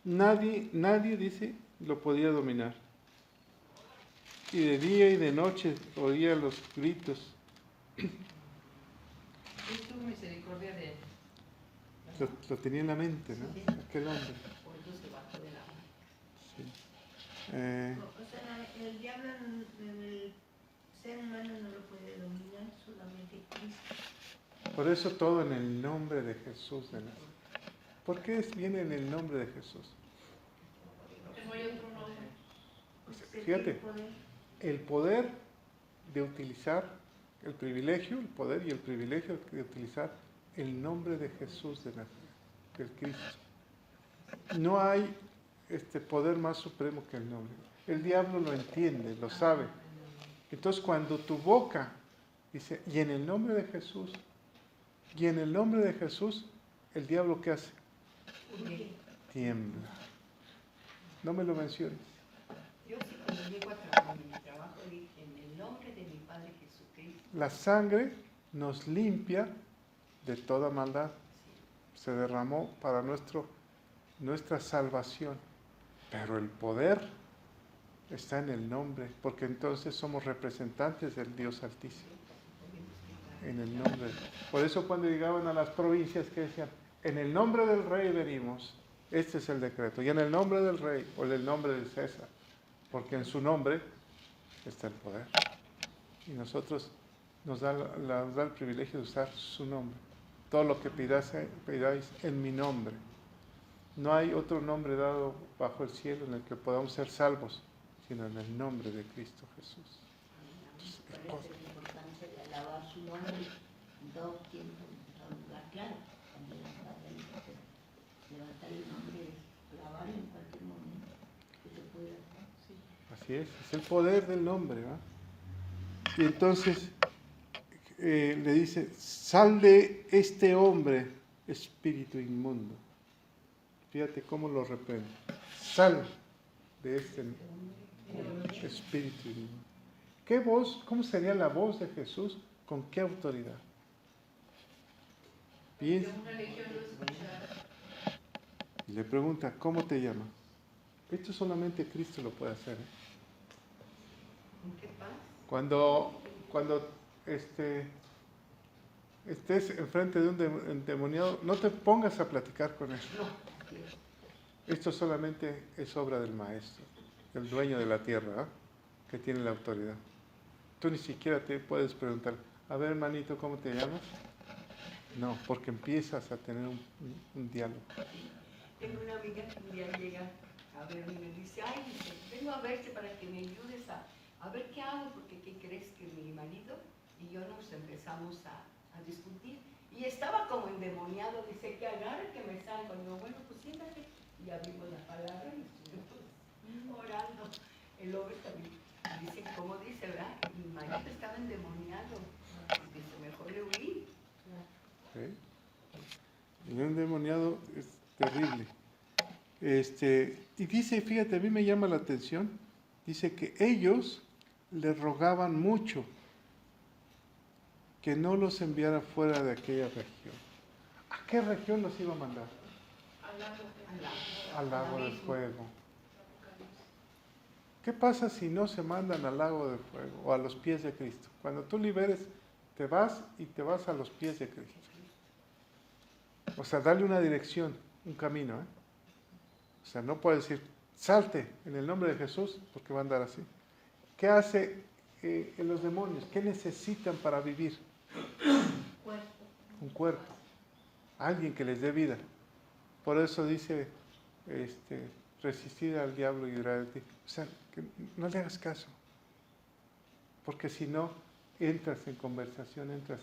Nadie dice lo podía dominar. Y de día y de noche oía los gritos. Es tu misericordia de él. Lo tenía en la mente, ¿no? Aquel hombre. Por eso se bajó de la mano. Sí. O sea, el diablo en el ser humano no lo puede dominar, solamente Cristo. Por eso todo en el nombre de Jesús de Nazaret. ¿Por qué viene en el nombre de Jesús? Porque no hay otro nombre. Fíjate, el poder de utilizar el privilegio, el poder y el privilegio de utilizar el nombre de Jesús de Nazaret, del Cristo. No hay poder más supremo que el nombre. El diablo lo entiende, lo sabe. Entonces cuando tu boca dice, y en el nombre de Jesús, y en el nombre de Jesús, el diablo ¿qué hace? Tiembla. No me lo menciones. Yo sí, cuando llego a mi trabajo, dije, en el nombre de mi Padre Jesucristo. La sangre nos limpia de toda maldad. Se derramó para nuestra salvación. Pero el poder está en el nombre, porque entonces somos representantes del Dios Altísimo. En el nombre. Por eso cuando llegaban a las provincias que decían, en el nombre del rey venimos, este es el decreto, y en el nombre del rey, o en el nombre de César, porque en su nombre está el poder. Y nosotros nos da el privilegio de usar su nombre. Todo lo que pidáis en mi nombre. No hay otro nombre dado bajo el cielo en el que podamos ser salvos, sino en el nombre de Cristo Jesús. ¿Cuál es la importancia de alabar su nombre en todo tiempo, en todo lugar? Claro, cuando levantar el nombre es alabar en cualquier momento que se pueda hacer. Así es el poder del nombre, ¿va? Y entonces le dice, sal de este hombre, espíritu inmundo. Fíjate cómo lo reprende. Sal de este espíritu inmundo. ¿Qué voz? ¿Cómo sería la voz de Jesús? ¿Con qué autoridad? Piensa. Una legión lo escuchara. Y le pregunta, ¿cómo te llamas? Esto solamente Cristo lo puede hacer. ¿Qué pasa? Cuando estés enfrente de un endemoniado, no te pongas a platicar con él. Esto solamente es obra del Maestro, del dueño de la tierra, ¿eh? Que tiene la autoridad. Tú ni siquiera te puedes preguntar, a ver, hermanito, ¿cómo te llamas? No, porque empiezas a tener un diálogo. Tengo una amiga que un día llega a verme y me dice, ay, dice, vengo a verte para que me ayudes a ver qué hago, porque ¿qué crees que mi marido y yo nos empezamos a discutir? Y estaba como endemoniado, dice, que agarre, que me salgo. Y digo, bueno, pues siéntate. Y abrimos la palabra y estuvimos orando. El hombre también dice, ¿cómo dice, verdad? Mi marido estaba endemoniado. Dice, mejor le huí. ¿Sí? El endemoniado es terrible. Y dice, fíjate, a mí me llama la atención, dice que ellos le rogaban mucho que no los enviara fuera de aquella región. ¿A qué región los iba a mandar? Al lago de fuego. ¿Qué pasa si no se mandan al lago de fuego o a los pies de Cristo? Cuando tú liberes, te vas a los pies de Cristo. O sea, dale una dirección, un camino. O sea, no puedes decir, salte en el nombre de Jesús, porque va a andar así. ¿Qué hace los demonios? ¿Qué necesitan para vivir? Un cuerpo. Alguien que les dé vida. Por eso dice, resistir al diablo y huirá de ti. O sea, que no le hagas caso. Porque si no, entras en conversación, entras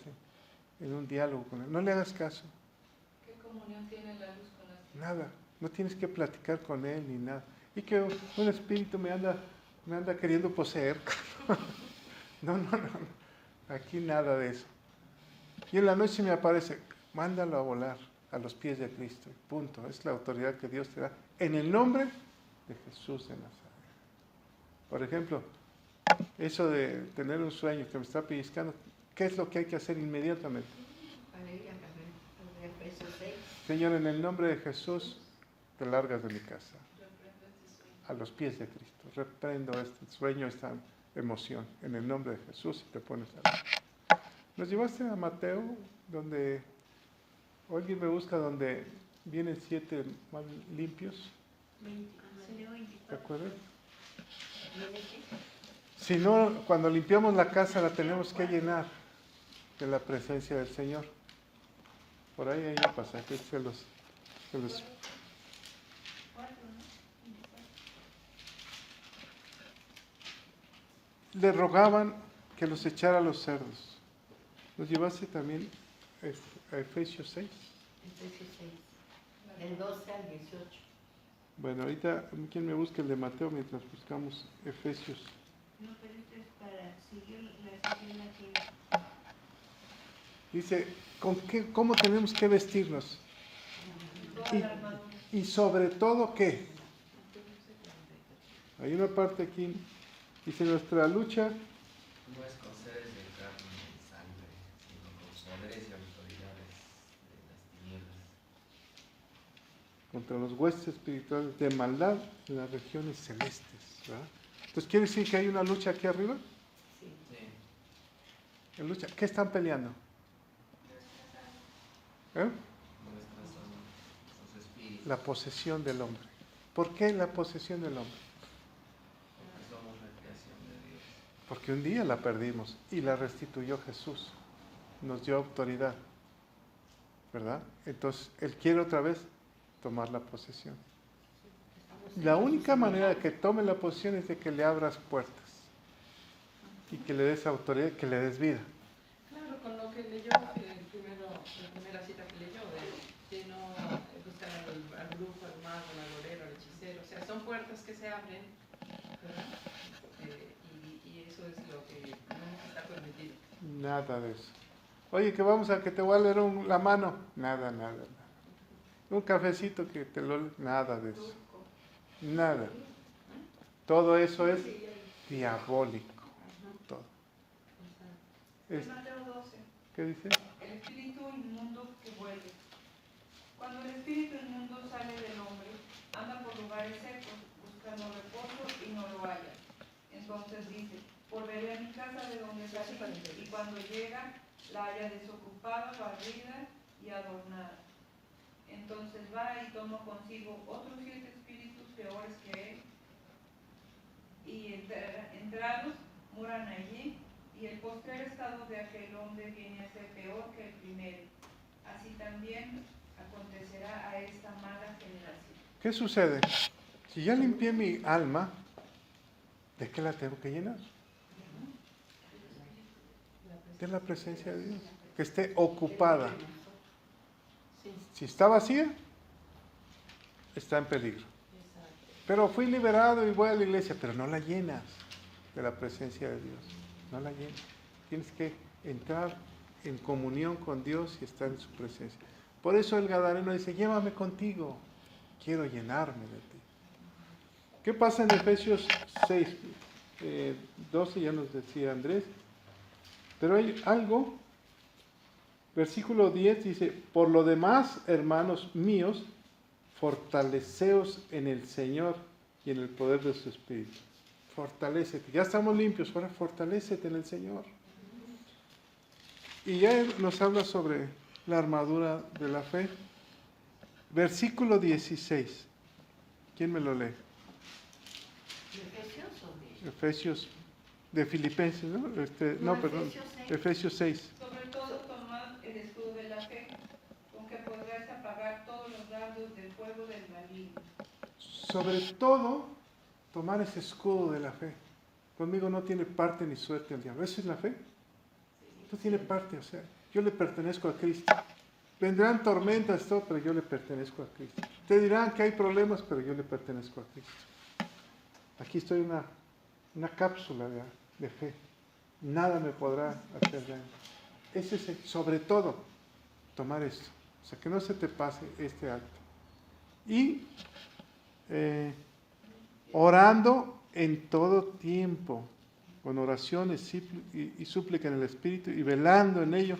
en un diálogo con él. No le hagas caso. ¿Qué comunión tiene la luz con las tinieblas? Nada. No tienes que platicar con él ni nada. Y que un espíritu me anda queriendo poseer. No. Aquí nada de eso. Y en la noche me aparece, mándalo a volar a los pies de Cristo. Punto. Es la autoridad que Dios te da en el nombre de Jesús de Nazaret. Por ejemplo, eso de tener un sueño que me está pellizcando, ¿qué es lo que hay que hacer inmediatamente? Señor, en el nombre de Jesús, te largas de mi casa. A los pies de Cristo. Reprendo este sueño, esta emoción, en el nombre de Jesús, y te pones a ver. Nos llevaste a Mateo, donde alguien me busca, donde vienen 7 más limpios. ¿Te acuerdas? Si no, cuando limpiamos la casa la tenemos que llenar de la presencia del Señor. Por ahí hay un pasaje, se los le rogaban que los echara a los cerdos. ¿Nos llevaste también a Efesios 6? Efesios 6, del 12 al 18. Bueno, ahorita, ¿quién me busca el de Mateo mientras buscamos Efesios? No, pero esto es para seguir la siguiente aquí. Dice, ¿cómo tenemos que vestirnos? Y sobre todo, ¿qué? Hay una parte aquí, dice, nuestra lucha No es con seres de carne y sangre, sino con poderes y autoridades de las tinieblas. contra los huestes espirituales de maldad en las regiones celestes, ¿verdad? Entonces, ¿quiere decir que hay una lucha aquí arriba? Sí. Sí. ¿En lucha? ¿Qué están peleando? Nuestras son sus espíritus. La posesión del hombre. ¿Por qué la posesión del hombre? Porque somos la creación de Dios. Porque un día la perdimos y la restituyó Jesús. Nos dio autoridad, ¿verdad? Entonces, Él quiere otra vez tomar la posesión. La única manera de que tome la posesión es de que le abras puertas y que le des autoridad, que le des vida. Claro, con lo que leyó, la primera cita que leyó, de no buscar al brujo, al mago, al agorero, al hechicero. O sea, son puertas que se abren, ¿verdad? Y eso es lo que no está permitido. Nada de eso. Oye, que vamos a que te voy a leer la mano. Nada, nada, nada. Un cafecito que te lo... Nada de eso. Nada. Todo eso es diabólico. Todo. Mateo 12. ¿Qué dice? El espíritu inmundo que vuelve. Cuando el espíritu inmundo sale del hombre, anda por lugares secos, buscando reposo y no lo halla. Entonces dice, volveré a mi casa de donde salí, y cuando llega, la halla desocupada, barrida y adornada. Entonces va y toma consigo otros 7 espíritus peores que él, y entrados moran allí, y el postrer estado de aquel hombre viene a ser peor que el primero. Así también acontecerá a esta mala generación. ¿Qué sucede? Si ya limpié mi alma, ¿de qué la tengo que llenar? De la presencia de Dios. Que esté ocupada. Si está vacía, está en peligro. Pero fui liberado y voy a la iglesia, pero no la llenas de la presencia de Dios. No la llenas. Tienes que entrar en comunión con Dios y estar en su presencia. Por eso el Gadareno dice, llévame contigo, quiero llenarme de ti. ¿Qué pasa en Efesios 6, 12? Ya nos decía Andrés. Pero hay algo, versículo 10 dice, por lo demás, hermanos míos, fortaleceos en el Señor y en el poder de su Espíritu. Fortalécete. Ya estamos limpios, ahora fortalécete en el Señor. Y ya nos habla sobre la armadura de la fe. Versículo 16. ¿Quién me lo lee? Efesios de Filipenses, ¿no? No, perdón. Efesios 6. Sobre todo tomad el escudo de la fe, con que podráis apagar todos los dardos del fuego del maligno. Sobre todo, tomar ese escudo de la fe. Conmigo no tiene parte ni suerte el diablo. ¿Eso es la fe? No tiene parte, o sea, yo le pertenezco a Cristo. Vendrán tormentas, todo, pero yo le pertenezco a Cristo. Te dirán que hay problemas, pero yo le pertenezco a Cristo. Aquí estoy en una cápsula de fe. Nada me podrá hacer daño. Ese es sobre todo, tomar esto. O sea, que no se te pase este acto. Y orando en todo tiempo, con oraciones y súplica en el Espíritu, y velando en ello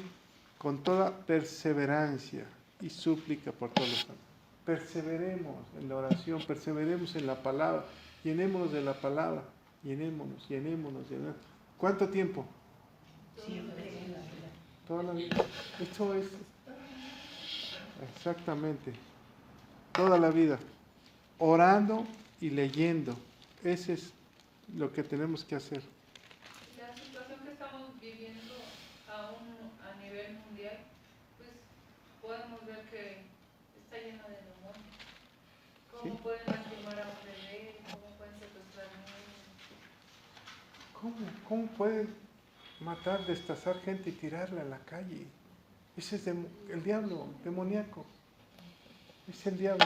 con toda perseverancia y súplica por todos los santos. Perseveremos en la oración, perseveremos en la palabra, llenémonos de la palabra, llenémonos. ¿Cuánto tiempo? Siempre. Toda la vida. Esto es exactamente toda la vida, orando y leyendo. Ese es lo que tenemos que hacer. La situación que estamos viviendo aún a nivel mundial, pues podemos ver que está llena de demonios. ¿Cómo ¿Sí? pueden lastimar a un bebé? ¿Cómo pueden secuestrar niños? ¿Cómo pueden matar, destazar gente y tirarla a la calle? Ese es el diablo, demoníaco. Es el diablo.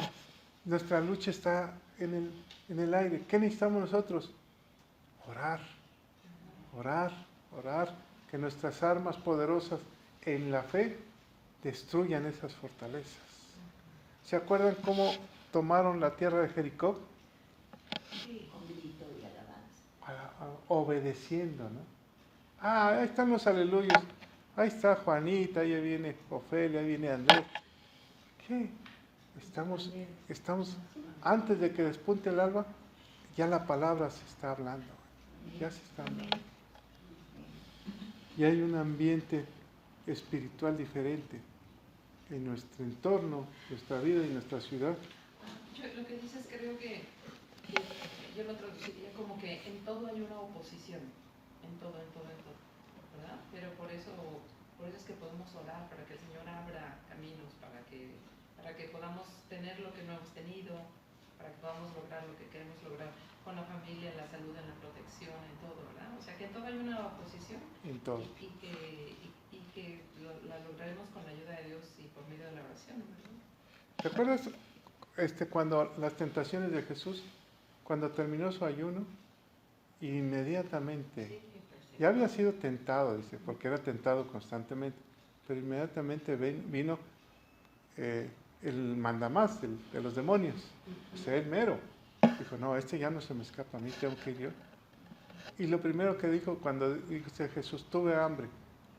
Nuestra lucha está en el aire. ¿Qué necesitamos nosotros? Orar, que nuestras armas poderosas en la fe destruyan esas fortalezas. ¿Se acuerdan cómo tomaron la tierra de Jericó? Sí, con grito y alabanza. Obedeciendo, ¿no? Ahí están los aleluyos. Ahí está Juanita, ahí viene Ofelia, ahí viene Andrés. ¿Qué? Estamos, antes de que despunte el alba, ya la palabra se está hablando. Ya se está hablando. Y hay un ambiente espiritual diferente en nuestro entorno, nuestra vida y nuestra ciudad. Yo lo que dices creo que yo lo traduciría como que en todo hay una oposición, en todo, ¿verdad? Pero por eso es que podemos orar para que el Señor abra caminos, para que podamos tener lo que no hemos tenido, para que podamos lograr lo que queremos lograr con la familia, en la salud, en la protección, en todo, ¿verdad? O sea que en todo hay una oposición. En todo. Y que la lograremos con la ayuda de Dios y por medio de la oración, ¿verdad? ¿Te acuerdas cuando las tentaciones de Jesús, cuando terminó su ayuno, inmediatamente, ya había sido tentado, dice, porque era tentado constantemente, pero inmediatamente vino el mandamás de los demonios, o sea, el mero. Dijo, no, este ya no se me escapa, a mí tengo que ir yo. Y lo primero que dijo cuando dice Jesús, tuve hambre,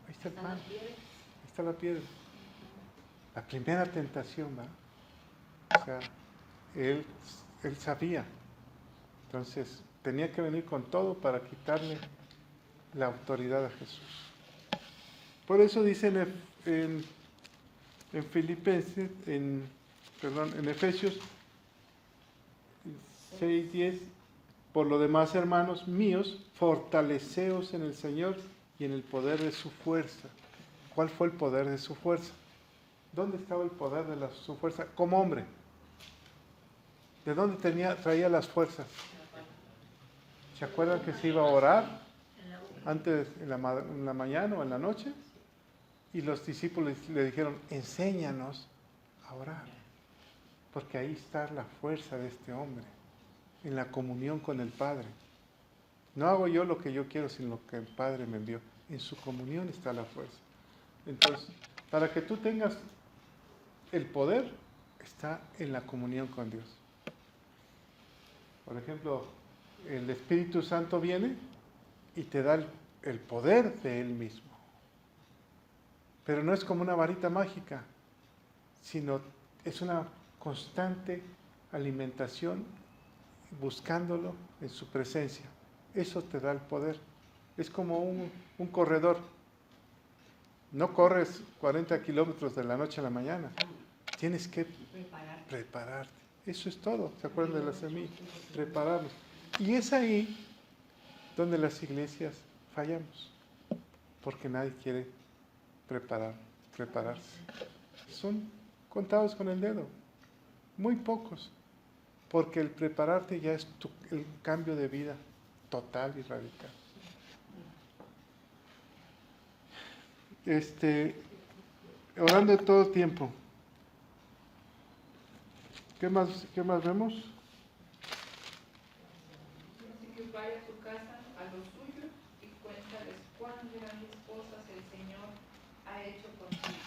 ahí está el pan, ahí está la piedra. La primera tentación, ¿verdad? O sea, él sabía. Entonces, tenía que venir con todo para quitarle la autoridad a Jesús. Por eso dicen en Filipenses, en Efesios 6:10, por lo demás, hermanos míos, fortaleceos en el Señor y en el poder de su fuerza. ¿Cuál fue el poder de su fuerza? ¿Dónde estaba el poder de su fuerza? Como hombre. ¿De dónde traía las fuerzas? ¿Se acuerdan que se iba a orar antes en la mañana o en la noche? Y los discípulos le dijeron, enséñanos a orar. Porque ahí está la fuerza de este hombre, en la comunión con el Padre. No hago yo lo que yo quiero, sino lo que el Padre me envió. En su comunión está la fuerza. Entonces, para que tú tengas el poder, está en la comunión con Dios. Por ejemplo, el Espíritu Santo viene y te da el poder de Él mismo. Pero no es como una varita mágica, sino es una constante alimentación buscándolo en su presencia. Eso te da el poder. Es como un corredor. No corres 40 kilómetros de la noche a la mañana. Tienes que prepararte. Eso es todo. ¿Se acuerdan de la semilla? Prepararnos. Y es ahí donde las iglesias fallamos. Porque nadie quiere prepararse. Son contados con el dedo. Muy pocos. Porque el prepararte ya es el cambio de vida total y radical. Orando todo el tiempo. ¿Qué más vemos? Así que vaya a su casa, a los suyos, y cuéntales cuán grandes cosas el Señor ha hecho contigo.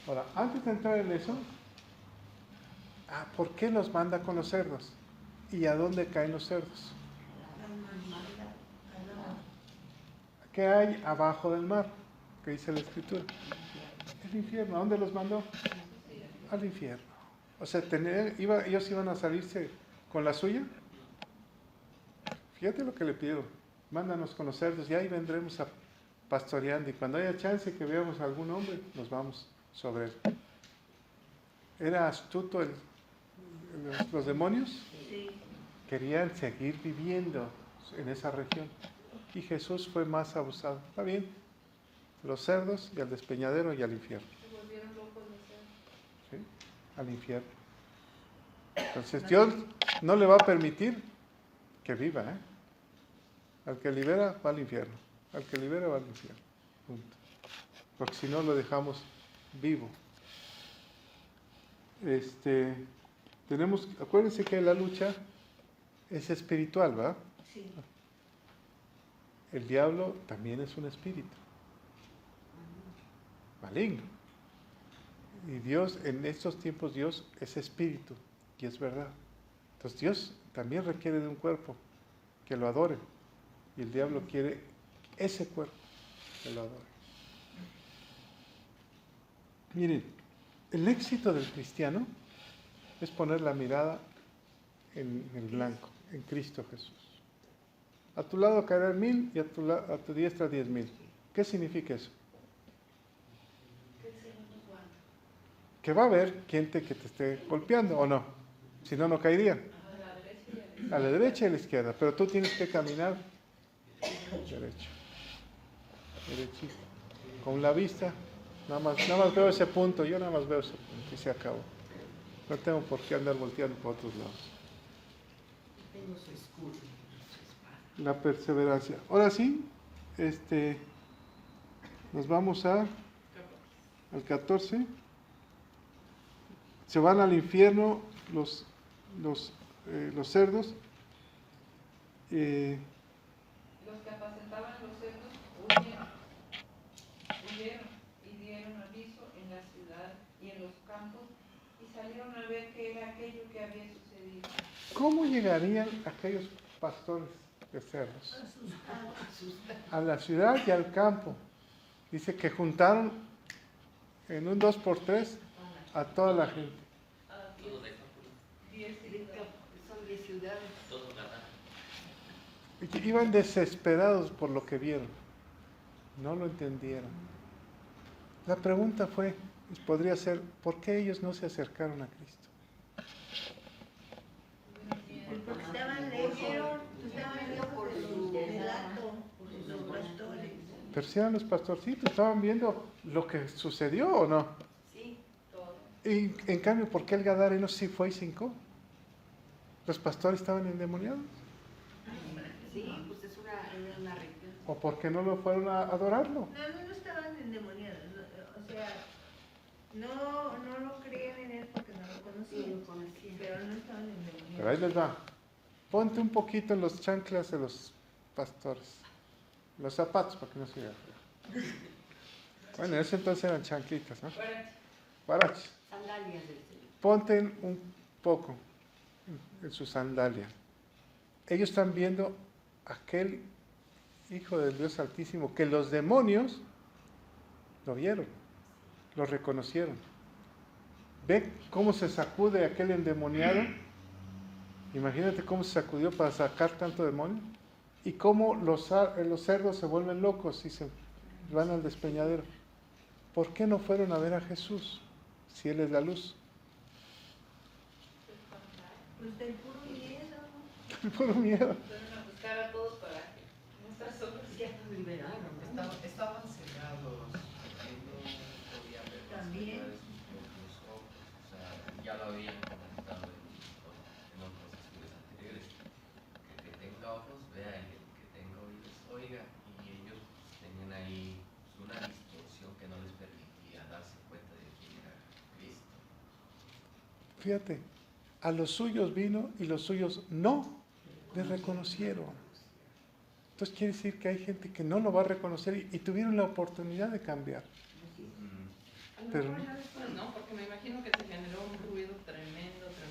Ahora, antes de entrar en eso, ¿por qué los manda con los cerdos? ¿Y a dónde caen los cerdos? ¿Qué hay abajo del mar? ¿Qué dice la Escritura? El infierno. ¿A dónde los mandó? Al infierno. O sea, ellos iban a salirse con la suya. Fíjate lo que le pidieron. Mándanos con los cerdos y ahí vendremos a pastoreando. Y cuando haya chance que veamos a algún hombre, nos vamos sobre él. ¿Era astuto los demonios? Sí. Querían seguir viviendo en esa región. Y Jesús fue más abusado. Está bien. Los cerdos y al despeñadero y al infierno. Se volvieron locos de ser. ¿Sí? Al infierno. Entonces Dios no le va a permitir que viva. Al que libera va al infierno. Al que libera va al infierno. Punto. Porque si no lo dejamos vivo. Acuérdense que la lucha es espiritual, ¿verdad? Sí. El diablo también es un espíritu maligno. Y Dios, en estos tiempos, Dios es espíritu, y es verdad. Entonces Dios también requiere de un cuerpo que lo adore, y el diablo quiere ese cuerpo que lo adore. Miren, el éxito del cristiano es poner la mirada en el blanco, en Cristo Jesús. A tu lado caerán 1000 y a tu diestra 10,000. ¿Qué significa eso? Que va a haber gente que te esté golpeando, ¿o no? Si no, no caerían. A la derecha y a la izquierda. Pero tú tienes que caminar derecho. Derechito. Con la vista. Nada más veo ese punto. Yo nada más veo ese punto y se acabó. No tengo por qué andar volteando por otros lados. La perseverancia. Ahora sí, nos vamos al 14. Se van al infierno los cerdos. Los que apacentaban los cerdos huyeron y dieron aviso ¿cómo llegarían aquellos pastores de cerdos a la ciudad y al campo? Dice que juntaron en un 2x3 a toda la gente. Todo de Capulina. Son 10 ciudades. Todo Gadara. Y que iban desesperados por lo que vieron. No lo entendieron. La pregunta podría ser, ¿por qué ellos no se acercaron a Cristo? Porque estaban lejos de su relato, de los pastores. Pero si eran los pastorcitos, estaban viendo lo que sucedió o no. Sí, todo. Y en cambio, ¿por qué el gadareno sí fue y se hincó? ¿Los pastores estaban endemoniados? Sí, pues es una región. ¿O por qué no lo fueron a adorarlo? No estaban endemoniados, o sea, no lo creían en él porque no lo Sí, conocían, lo conocía. pero no estaban endemoniados. Pero ahí les va. Ponte un poquito en los chanclas de los pastores. Los zapatos, para que no se vea feo. Bueno, en ese entonces eran chanclitas, ¿no? Baraches. Sandalias del Señor. Ponte un poco en su sandalia. Ellos están viendo aquel Hijo del Dios Altísimo que los demonios lo vieron, lo reconocieron. Ve cómo se sacude aquel endemoniado. Imagínate cómo se sacudió para sacar tanto demonio. Y cómo los cerdos se vuelven locos y se van al despeñadero. ¿Por qué no fueron a ver a Jesús si Él es la luz? Pues del puro miedo. Puro miedo. Fueron a buscar a todos para mostrar obras. Ya nos liberaron. Estaban cegados, no podían ver más También. allá de sus propios ojos. O sea, ya lo habían comentado en otros estudios anteriores. Que tenga ojos, vea, y el que tenga oídos, oiga. Y ellos tenían ahí una distorsión que no les permitía darse cuenta de quién era Cristo. Fíjate, a los suyos vino y los suyos no le reconocieron. Entonces quiere decir que hay gente que no lo va a reconocer y tuvieron la oportunidad de cambiar. A lo Pero- mejor ya después no, porque me imagino que se generó un ruido tremendo. O sea,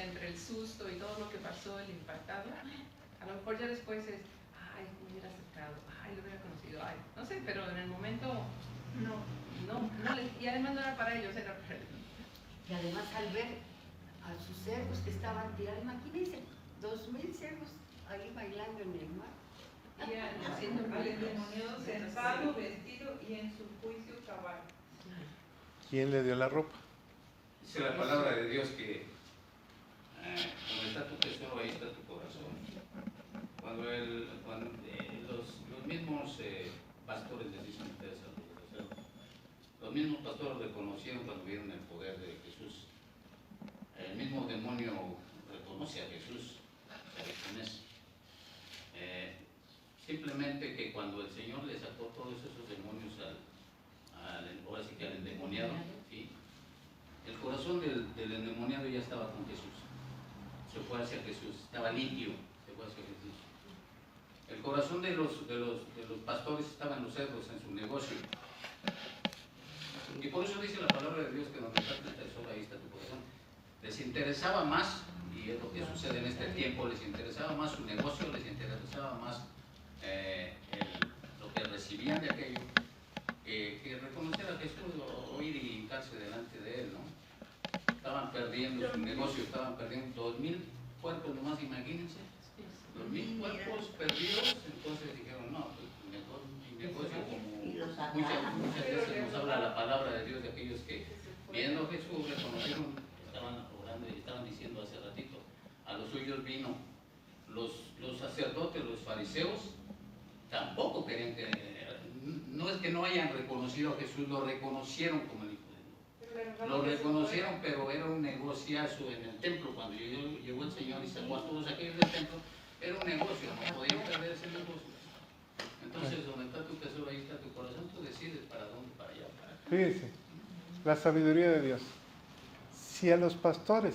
entre el susto y todo lo que pasó, el impactado. A lo mejor ya después es, ay, me hubiera acercado, ay, lo hubiera conocido, ay, no sé, pero en el momento y además no era para ellos, era para él. Y además al ver a sus cerdos que estaban tirados, imagínense, 2000 cerdos ahí bailando en el mar. Y haciendo Al ruidos. endemoniado sentado, vestido y en su juicio cabal. ¿Quién le dio la ropa? Dice la palabra de Dios que donde está tu tesoro, ahí está tu corazón. Cuando los mismos pastores les dicen ustedes a los mismos pastores reconocieron cuando vieron el poder de Jesús. El mismo demonio reconoce a Jesús, sabe quién es. Simplemente que cuando el Señor le sacó todos esos demonios ahora sí que al endemoniado, ¿sí? El corazón del endemoniado ya estaba con Jesús. Se fue hacia Jesús, estaba limpio, se fue hacia Jesús. El corazón de los pastores estaba en los cerdos, en su negocio. Y por eso dice la palabra de Dios que donde está tu tesoro, ahí está tu corazón. Les interesaba más, y es lo que sucede en este tiempo, les interesaba más su negocio, les interesaba más lo que recibían de aquello, que reconocer a Jesús o ir y hincarse delante de Él, ¿no? Estaban perdiendo su negocio, estaban perdiendo 2000 cuerpos nomás, imagínense. 2000 cuerpos perdidos, entonces dijeron, no, pues, mi negocio como muchas veces nos habla la palabra de Dios de aquellos que viendo a Jesús reconocieron, estaban orando y estaban diciendo hace ratito, a los suyos vino, los sacerdotes, los fariseos, tampoco querían que, no es que no hayan reconocido a Jesús, lo reconocieron como el Hijo de Dios. Lo reconocieron, pero era un negociazo en el templo. Cuando llegó el Señor y sacó a todos aquellos del templo, era un negocio, no podían perder ese negocio. Entonces, donde está tu tesoro, ahí está tu corazón, tú decides para dónde, para allá, para acá. Fíjense, la sabiduría de Dios. Si a los pastores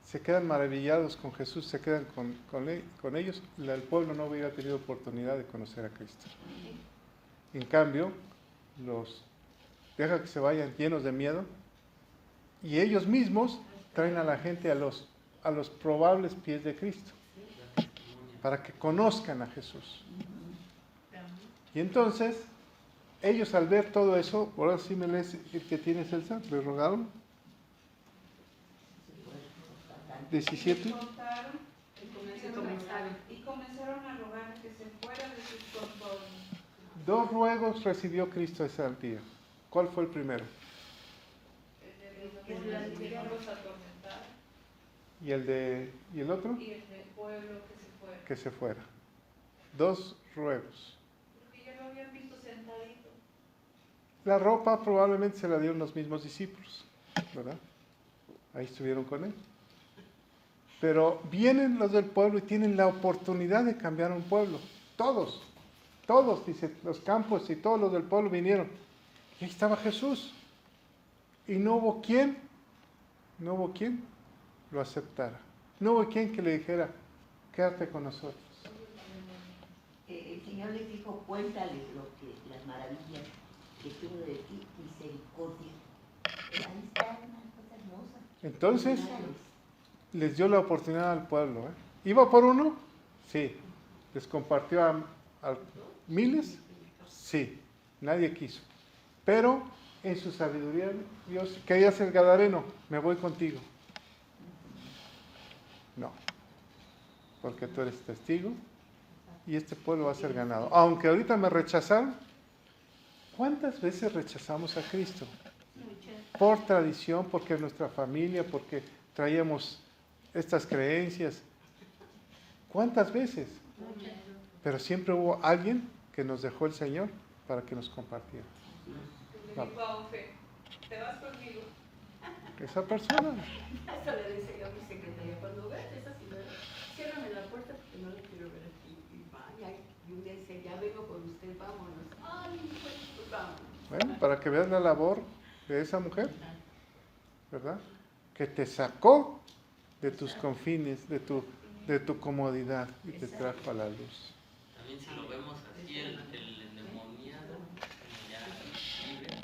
se quedan maravillados con Jesús, se quedan con ellos, el pueblo no hubiera tenido oportunidad de conocer a Cristo. En cambio, los deja que se vayan llenos de miedo y ellos mismos traen a la gente a los probables pies de Cristo, para que conozcan a Jesús. Y entonces, ellos al ver todo eso, ahora sí me lees el que tiene César, le rogaron. 17. Y comenzaron a rogar que se fuera de sus contornos. 2 ruegos recibió Cristo ese día. ¿Cuál fue el primero? El de los diablos atormentados. ¿Y el otro? Y el del pueblo que se fuera. Que se fuera. 2 ruegos. Porque ya lo habían visto sentadito. La ropa probablemente se la dieron los mismos discípulos, ¿verdad? Ahí estuvieron con él. Pero vienen los del pueblo y tienen la oportunidad de cambiar un pueblo. Todos, dice, los campos y todos los del pueblo vinieron. Y ahí estaba Jesús. Y no hubo quien lo aceptara. No hubo quien que le dijera, quédate con nosotros. El Señor les dijo, cuéntales las maravillas que tuvo de ti, misericordia. Ahí está una cosa hermosa. Entonces, les dio la oportunidad al pueblo. ¿Iba por uno? Sí. ¿Les compartió a miles? Sí. Nadie quiso. Pero en su sabiduría, Dios, quería ser gadareno, me voy contigo. No. Porque tú eres testigo y este pueblo va a ser ganado. Aunque ahorita me rechazaron, ¿cuántas veces rechazamos a Cristo? Por tradición, porque nuestra familia, porque traíamos estas creencias. ¿Cuántas veces? Pero siempre hubo alguien que nos dejó el Señor para que nos compartiera. Le dijo a Ofe, ¿te vas conmigo? Esa persona. Eso le dice yo a mi secretaria, cuando veas esa ciudad, ciérrame la puerta porque no la quiero ver aquí. Y vaya, y un día dice, ya vengo por usted, vámonos. Ay, pues vámonos. Bueno, para que veas la labor de esa mujer, ¿verdad? Que te sacó de tus confines, de tu comodidad y te trajo a la luz. También si lo vemos así, el endemoniado, como ya libre,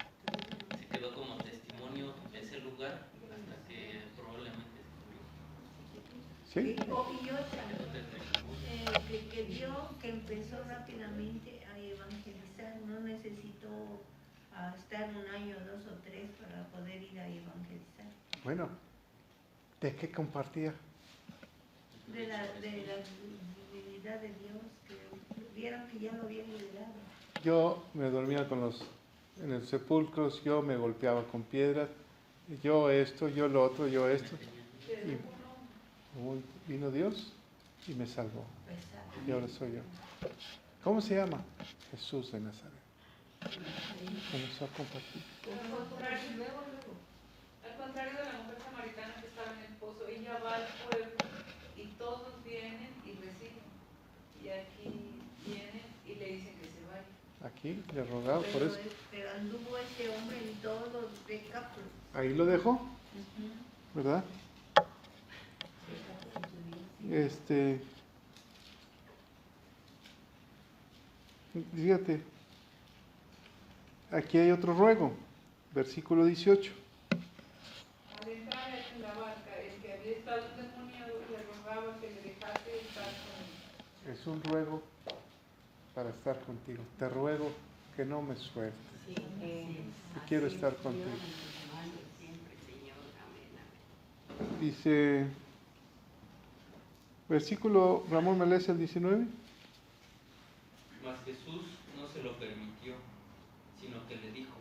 se quedó como testimonio de ese lugar hasta que probablemente se murió. ¿Sí? Y otra, que vio que empezó rápidamente a evangelizar, no necesitó estar 1 año, 2 o 3 para poder ir a evangelizar. Bueno, ¿de qué compartía? De la divinidad de Dios, que vieron que ya lo había liberado. Yo me dormía en el sepulcro, yo me golpeaba con piedras, yo esto, yo lo otro, yo esto. Y vino Dios y me salvó. Y ahora soy yo. ¿Cómo se llama? Jesús de Nazaret. Comenzó a compartir. Al contrario de la mujer samaritana que estaba en el pozo, ella va al pueblo y todos vienen y reciben. Y aquí vienen y le dicen que se vaya. Aquí le rogaba por eso. Pero anduvo ese hombre en todos los decápolis. Ahí lo dejó, ¿verdad? Fíjate, aquí hay otro ruego, versículo 18. Al entrar en la barca, el que había estado endemoniado le rogaba que le dejase estar con él. Es un ruego para estar contigo. Te ruego que no me sueltes. Sí, quiero estar contigo. Siempre, Señor, amén, amén. Dice, versículo, Ramón, ¿me lees el 19? Mas Jesús no se lo permitió, sino que le dijo,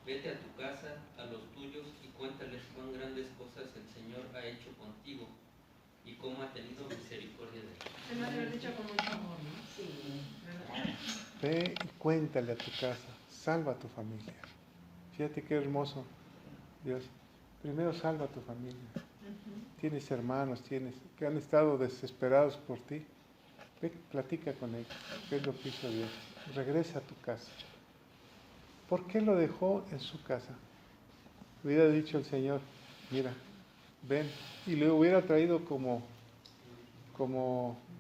vete a tu casa, a los tuyos, y cuéntales cuán grandes cosas el Señor ha hecho contigo, y cómo ha tenido misericordia de ti. Se me ha de haber dicho con mucho amor, ¿no? Sí. Ve y cuéntale a tu casa, salva a tu familia. Fíjate qué hermoso, Dios. Primero salva a tu familia. Tienes hermanos, que han estado desesperados por ti. Ve, platica con ellos. ¿Qué es lo que hizo Dios? Regresa a tu casa. ¿Por qué lo dejó en su casa? Hubiera dicho el Señor, mira, ven. Y le hubiera traído como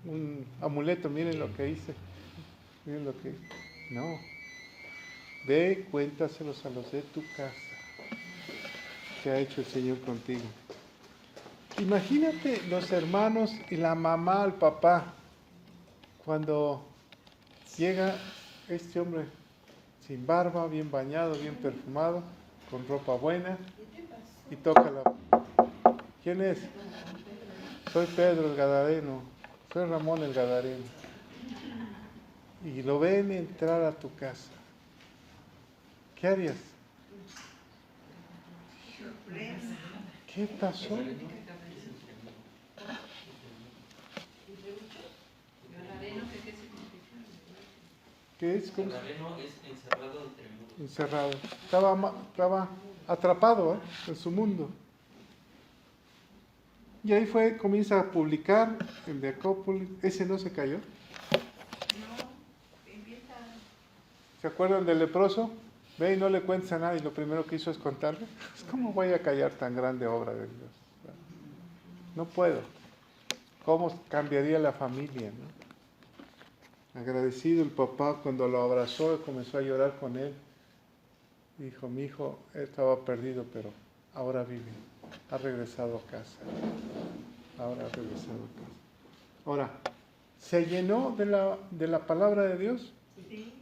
un amuleto. Miren lo que hice. Miren lo que... No. Ve, cuéntaselos a los de tu casa. ¿Qué ha hecho el Señor contigo? Imagínate los hermanos y la mamá, el papá, cuando llega este hombre sin barba, bien bañado, bien perfumado, con ropa buena, y toca la... ¿Quién es? Soy Pedro el Gadareno, soy Ramón el Gadareno. Y lo ven entrar a tu casa. ¿Qué harías? ¿Qué pasó? ¿Qué es? ¿Cómo? Gadareno es encerrado entre muros. Encerrado. Estaba atrapado en su mundo. Y ahí comienza a publicar el Decápolis. ¿Ese no se cayó? No, empieza. ¿Se acuerdan del leproso? Ve y no le cuentes a nadie. Lo primero que hizo es contarle. ¿Cómo voy a callar tan grande obra de Dios? No puedo. ¿Cómo cambiaría la familia, no? Agradecido el papá cuando lo abrazó y comenzó a llorar con él. Dijo, mi hijo estaba perdido, pero ahora vive. Ha regresado a casa. Ahora ha regresado a casa. Ahora, ¿se llenó de la palabra de Dios? Sí.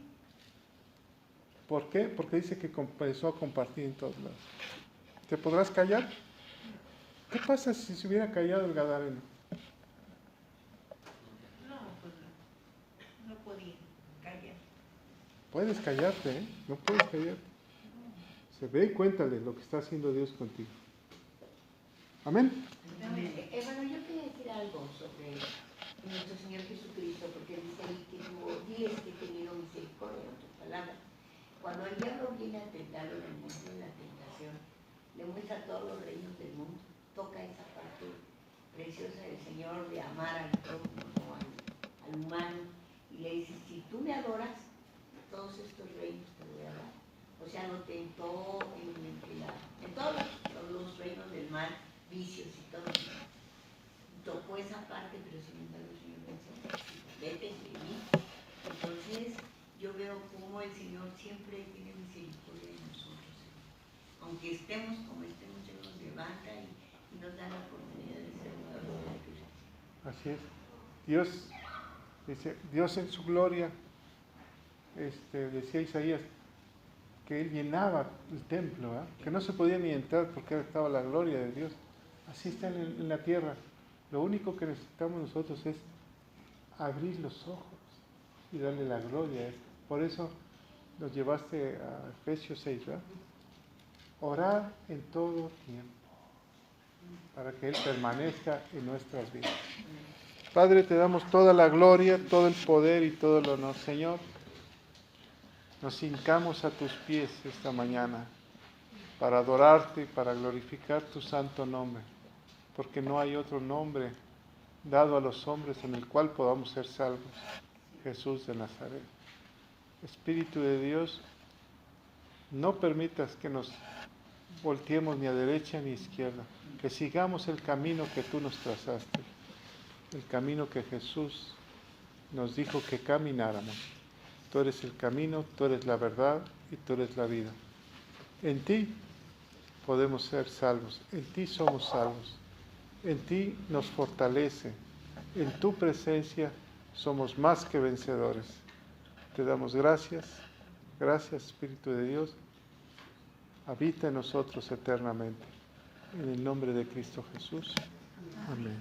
¿Por qué? Porque dice que comenzó a compartir en todos lados. ¿Te podrás callar? ¿Qué pasa si se hubiera callado el Gadareno? No, pues no podía callar. Puedes callarte, ¿eh? No puedes callarte. Se ve y cuéntale lo que está haciendo Dios contigo. Amén. Hermano, yo quería decir algo sobre nuestro Señor Jesucristo, porque dice ahí que diles que he tenido misericordia, en otras palabras. Cuando el diablo viene a tentarlo en el mundo, en la tentación, le muestra todos los reinos del mundo, toca esa parte preciosa del Señor de amar al prójimo, no al humano, y le dice, si tú me adoras, todos estos reinos te voy a dar. O sea, lo tentó en todos los reinos del mal, vicios y todo. Tocó esa parte, pero sin embargo el Señor venció. Vete de mí. Entonces, yo veo cómo el Señor siempre tiene misericordia de nosotros. Aunque estemos como estemos, Él nos levanta y nos da la oportunidad de ser nuevos criaturas. Así es. Dios, dice, Dios en su gloria, decía Isaías, que Él llenaba el templo, que no se podía ni entrar porque estaba la gloria de Dios. Así está en la tierra. Lo único que necesitamos nosotros es abrir los ojos y darle la gloria a Él. Por eso nos llevaste a Efesios 6, ¿verdad? Orar en todo tiempo, para que Él permanezca en nuestras vidas. Padre, te damos toda la gloria, todo el poder y todo el honor. Señor, nos hincamos a tus pies esta mañana para adorarte y para glorificar tu santo nombre, porque no hay otro nombre dado a los hombres en el cual podamos ser salvos. Jesús de Nazaret. Espíritu de Dios, no permitas que nos volteemos ni a derecha ni a izquierda, que sigamos el camino que tú nos trazaste, el camino que Jesús nos dijo que camináramos. Tú eres el camino, tú eres la verdad y tú eres la vida. En ti podemos ser salvos, en ti somos salvos, en ti nos fortalece, en tu presencia somos más que vencedores. Te damos gracias, gracias Espíritu de Dios, habita en nosotros eternamente. En el nombre de Cristo Jesús. Amén.